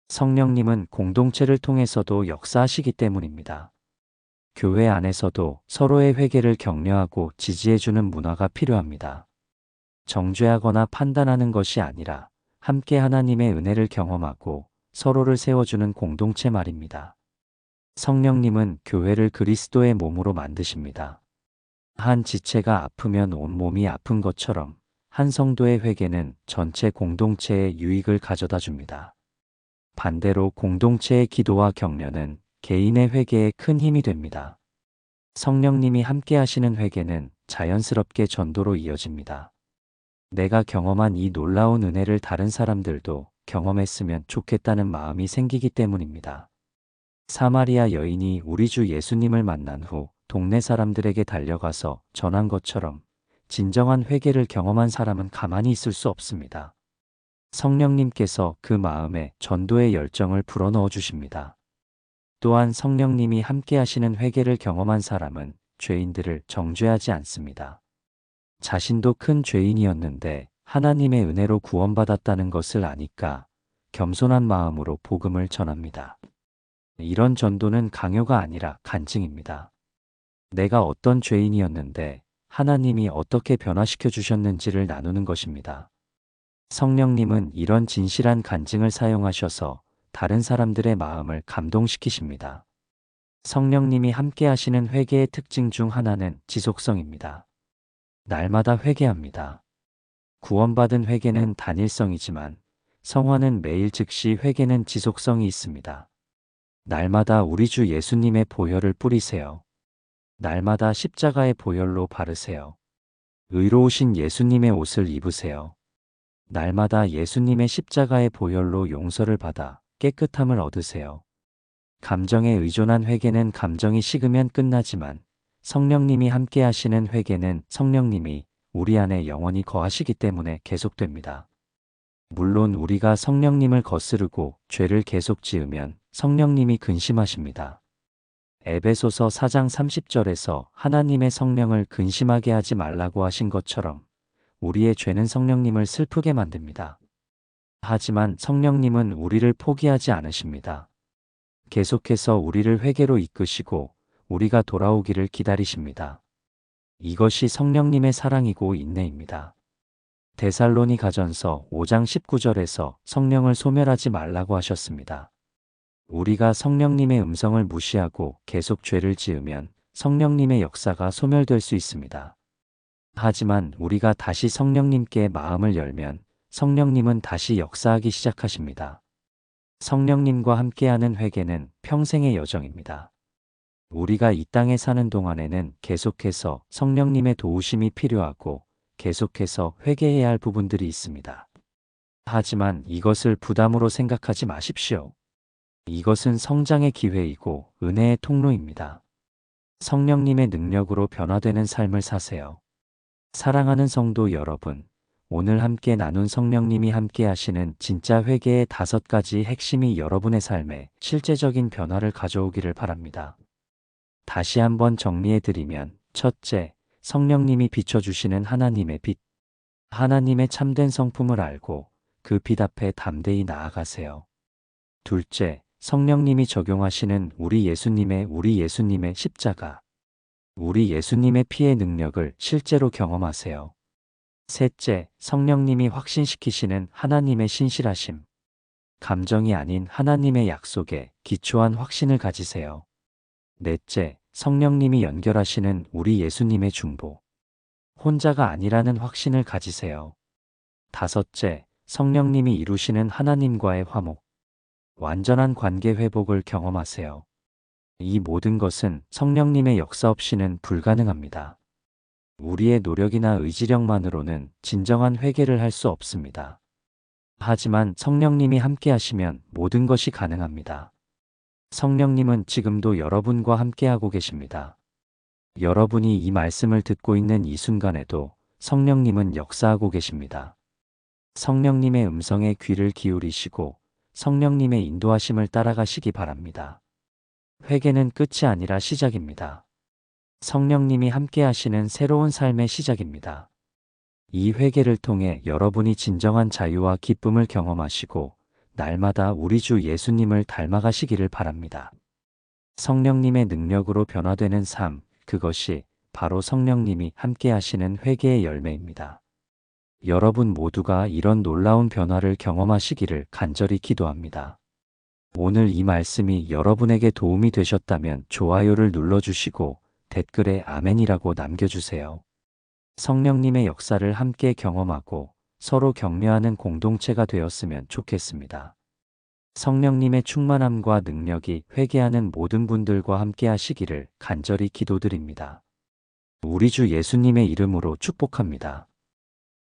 성령님은 공동체를 통해서도 역사하시기 때문입니다. 교회 안에서도 서로의 회개를 격려하고 지지해주는 문화가 필요합니다. 정죄하거나 판단하는 것이 아니라 함께 하나님의 은혜를 경험하고 서로를 세워주는 공동체 말입니다. 성령님은 교회를 그리스도의 몸으로 만드십니다. 한 지체가 아프면 온 몸이 아픈 것처럼 한 성도의 회개는 전체 공동체에 유익을 가져다 줍니다. 반대로 공동체의 기도와 격려는 개인의 회개에 큰 힘이 됩니다. 성령님이 함께 하시는 회개는 자연스럽게 전도로 이어집니다. 내가 경험한 이 놀라운 은혜를 다른 사람들도 경험했으면 좋겠다는 마음이 생기기 때문입니다. 사마리아 여인이 우리 주 예수님을 만난 후 동네 사람들에게 달려가서 전한 것처럼 진정한 회개를 경험한 사람은 가만히 있을 수 없습니다. 성령님께서 그 마음에 전도의 열정을 불어넣어 주십니다. 또한 성령님이 함께 하시는 회개를 경험한 사람은 죄인들을 정죄하지 않습니다. 자신도 큰 죄인이었는데 하나님의 은혜로 구원받았다는 것을 아니까 겸손한 마음으로 복음을 전합니다. 이런 전도는 강요가 아니라 간증입니다. 내가 어떤 죄인이었는데 하나님이 어떻게 변화시켜 주셨는지를 나누는 것입니다. 성령님은 이런 진실한 간증을 사용하셔서 다른 사람들의 마음을 감동시키십니다. 성령님이 함께 하시는 회개의 특징 중 하나는 지속성입니다. 날마다 회개합니다. 구원받은 회개는 단일성이지만 성화는 매일 즉시 회개는 지속성이 있습니다. 날마다 우리 주 예수님의 보혈을 뿌리세요. 날마다 십자가의 보혈로 바르세요. 의로우신 예수님의 옷을 입으세요. 날마다 예수님의 십자가의 보혈로 용서를 받아 깨끗함을 얻으세요. 감정에 의존한 회개는 감정이 식으면 끝나지만 성령님이 함께 하시는 회개는 성령님이 우리 안에 영원히 거하시기 때문에 계속됩니다. 물론 우리가 성령님을 거스르고 죄를 계속 지으면 성령님이 근심하십니다. 에베소서 4장 30절에서 하나님의 성령을 근심하게 하지 말라고 하신 것처럼 우리의 죄는 성령님을 슬프게 만듭니다. 하지만 성령님은 우리를 포기하지 않으십니다. 계속해서 우리를 회개로 이끄시고 우리가 돌아오기를 기다리십니다. 이것이 성령님의 사랑이고 인내입니다. 데살로니가전서 5장 19절에서 성령을 소멸하지 말라고 하셨습니다. 우리가 성령님의 음성을 무시하고 계속 죄를 지으면 성령님의 역사가 소멸될 수 있습니다. 하지만 우리가 다시 성령님께 마음을 열면 성령님은 다시 역사하기 시작하십니다. 성령님과 함께하는 회개는 평생의 여정입니다. 우리가 이 땅에 사는 동안에는 계속해서 성령님의 도우심이 필요하고 계속해서 회개해야 할 부분들이 있습니다. 하지만 이것을 부담으로 생각하지 마십시오. 이것은 성장의 기회이고 은혜의 통로입니다. 성령님의 능력으로 변화되는 삶을 사세요. 사랑하는 성도 여러분, 오늘 함께 나눈 성령님이 함께 하시는 진짜 회개의 5가지 핵심이 여러분의 삶에 실제적인 변화를 가져오기를 바랍니다. 다시 한번 정리해드리면, 첫째, 성령님이 비춰주시는 하나님의 빛. 하나님의 참된 성품을 알고 그 빛 앞에 담대히 나아가세요. 둘째, 성령님이 적용하시는 우리 예수님의 십자가. 우리 예수님의 피의 능력을 실제로 경험하세요. 셋째, 성령님이 확신시키시는 하나님의 신실하심. 감정이 아닌 하나님의 약속에 기초한 확신을 가지세요. 넷째, 성령님이 연결하시는 우리 예수님의 중보. 혼자가 아니라는 확신을 가지세요. 다섯째, 성령님이 이루시는 하나님과의 화목. 완전한 관계 회복을 경험하세요. 이 모든 것은 성령님의 역사 없이는 불가능합니다. 우리의 노력이나 의지력만으로는 진정한 회개를 할 수 없습니다. 하지만 성령님이 함께 하시면 모든 것이 가능합니다. 성령님은 지금도 여러분과 함께하고 계십니다. 여러분이 이 말씀을 듣고 있는 이 순간에도 성령님은 역사하고 계십니다. 성령님의 음성에 귀를 기울이시고 성령님의 인도하심을 따라가시기 바랍니다. 회개는 끝이 아니라 시작입니다. 성령님이 함께 하시는 새로운 삶의 시작입니다. 이 회개를 통해 여러분이 진정한 자유와 기쁨을 경험하시고 날마다 우리 주 예수님을 닮아가시기를 바랍니다. 성령님의 능력으로 변화되는 삶, 그것이 바로 성령님이 함께 하시는 회개의 열매입니다. 여러분 모두가 이런 놀라운 변화를 경험하시기를 간절히 기도합니다. 오늘 이 말씀이 여러분에게 도움이 되셨다면 좋아요를 눌러주시고 댓글에 아멘이라고 남겨주세요. 성령님의 역사를 함께 경험하고 서로 격려하는 공동체가 되었으면 좋겠습니다. 성령님의 충만함과 능력이 회개하는 모든 분들과 함께 하시기를 간절히 기도드립니다. 우리 주 예수님의 이름으로 축복합니다.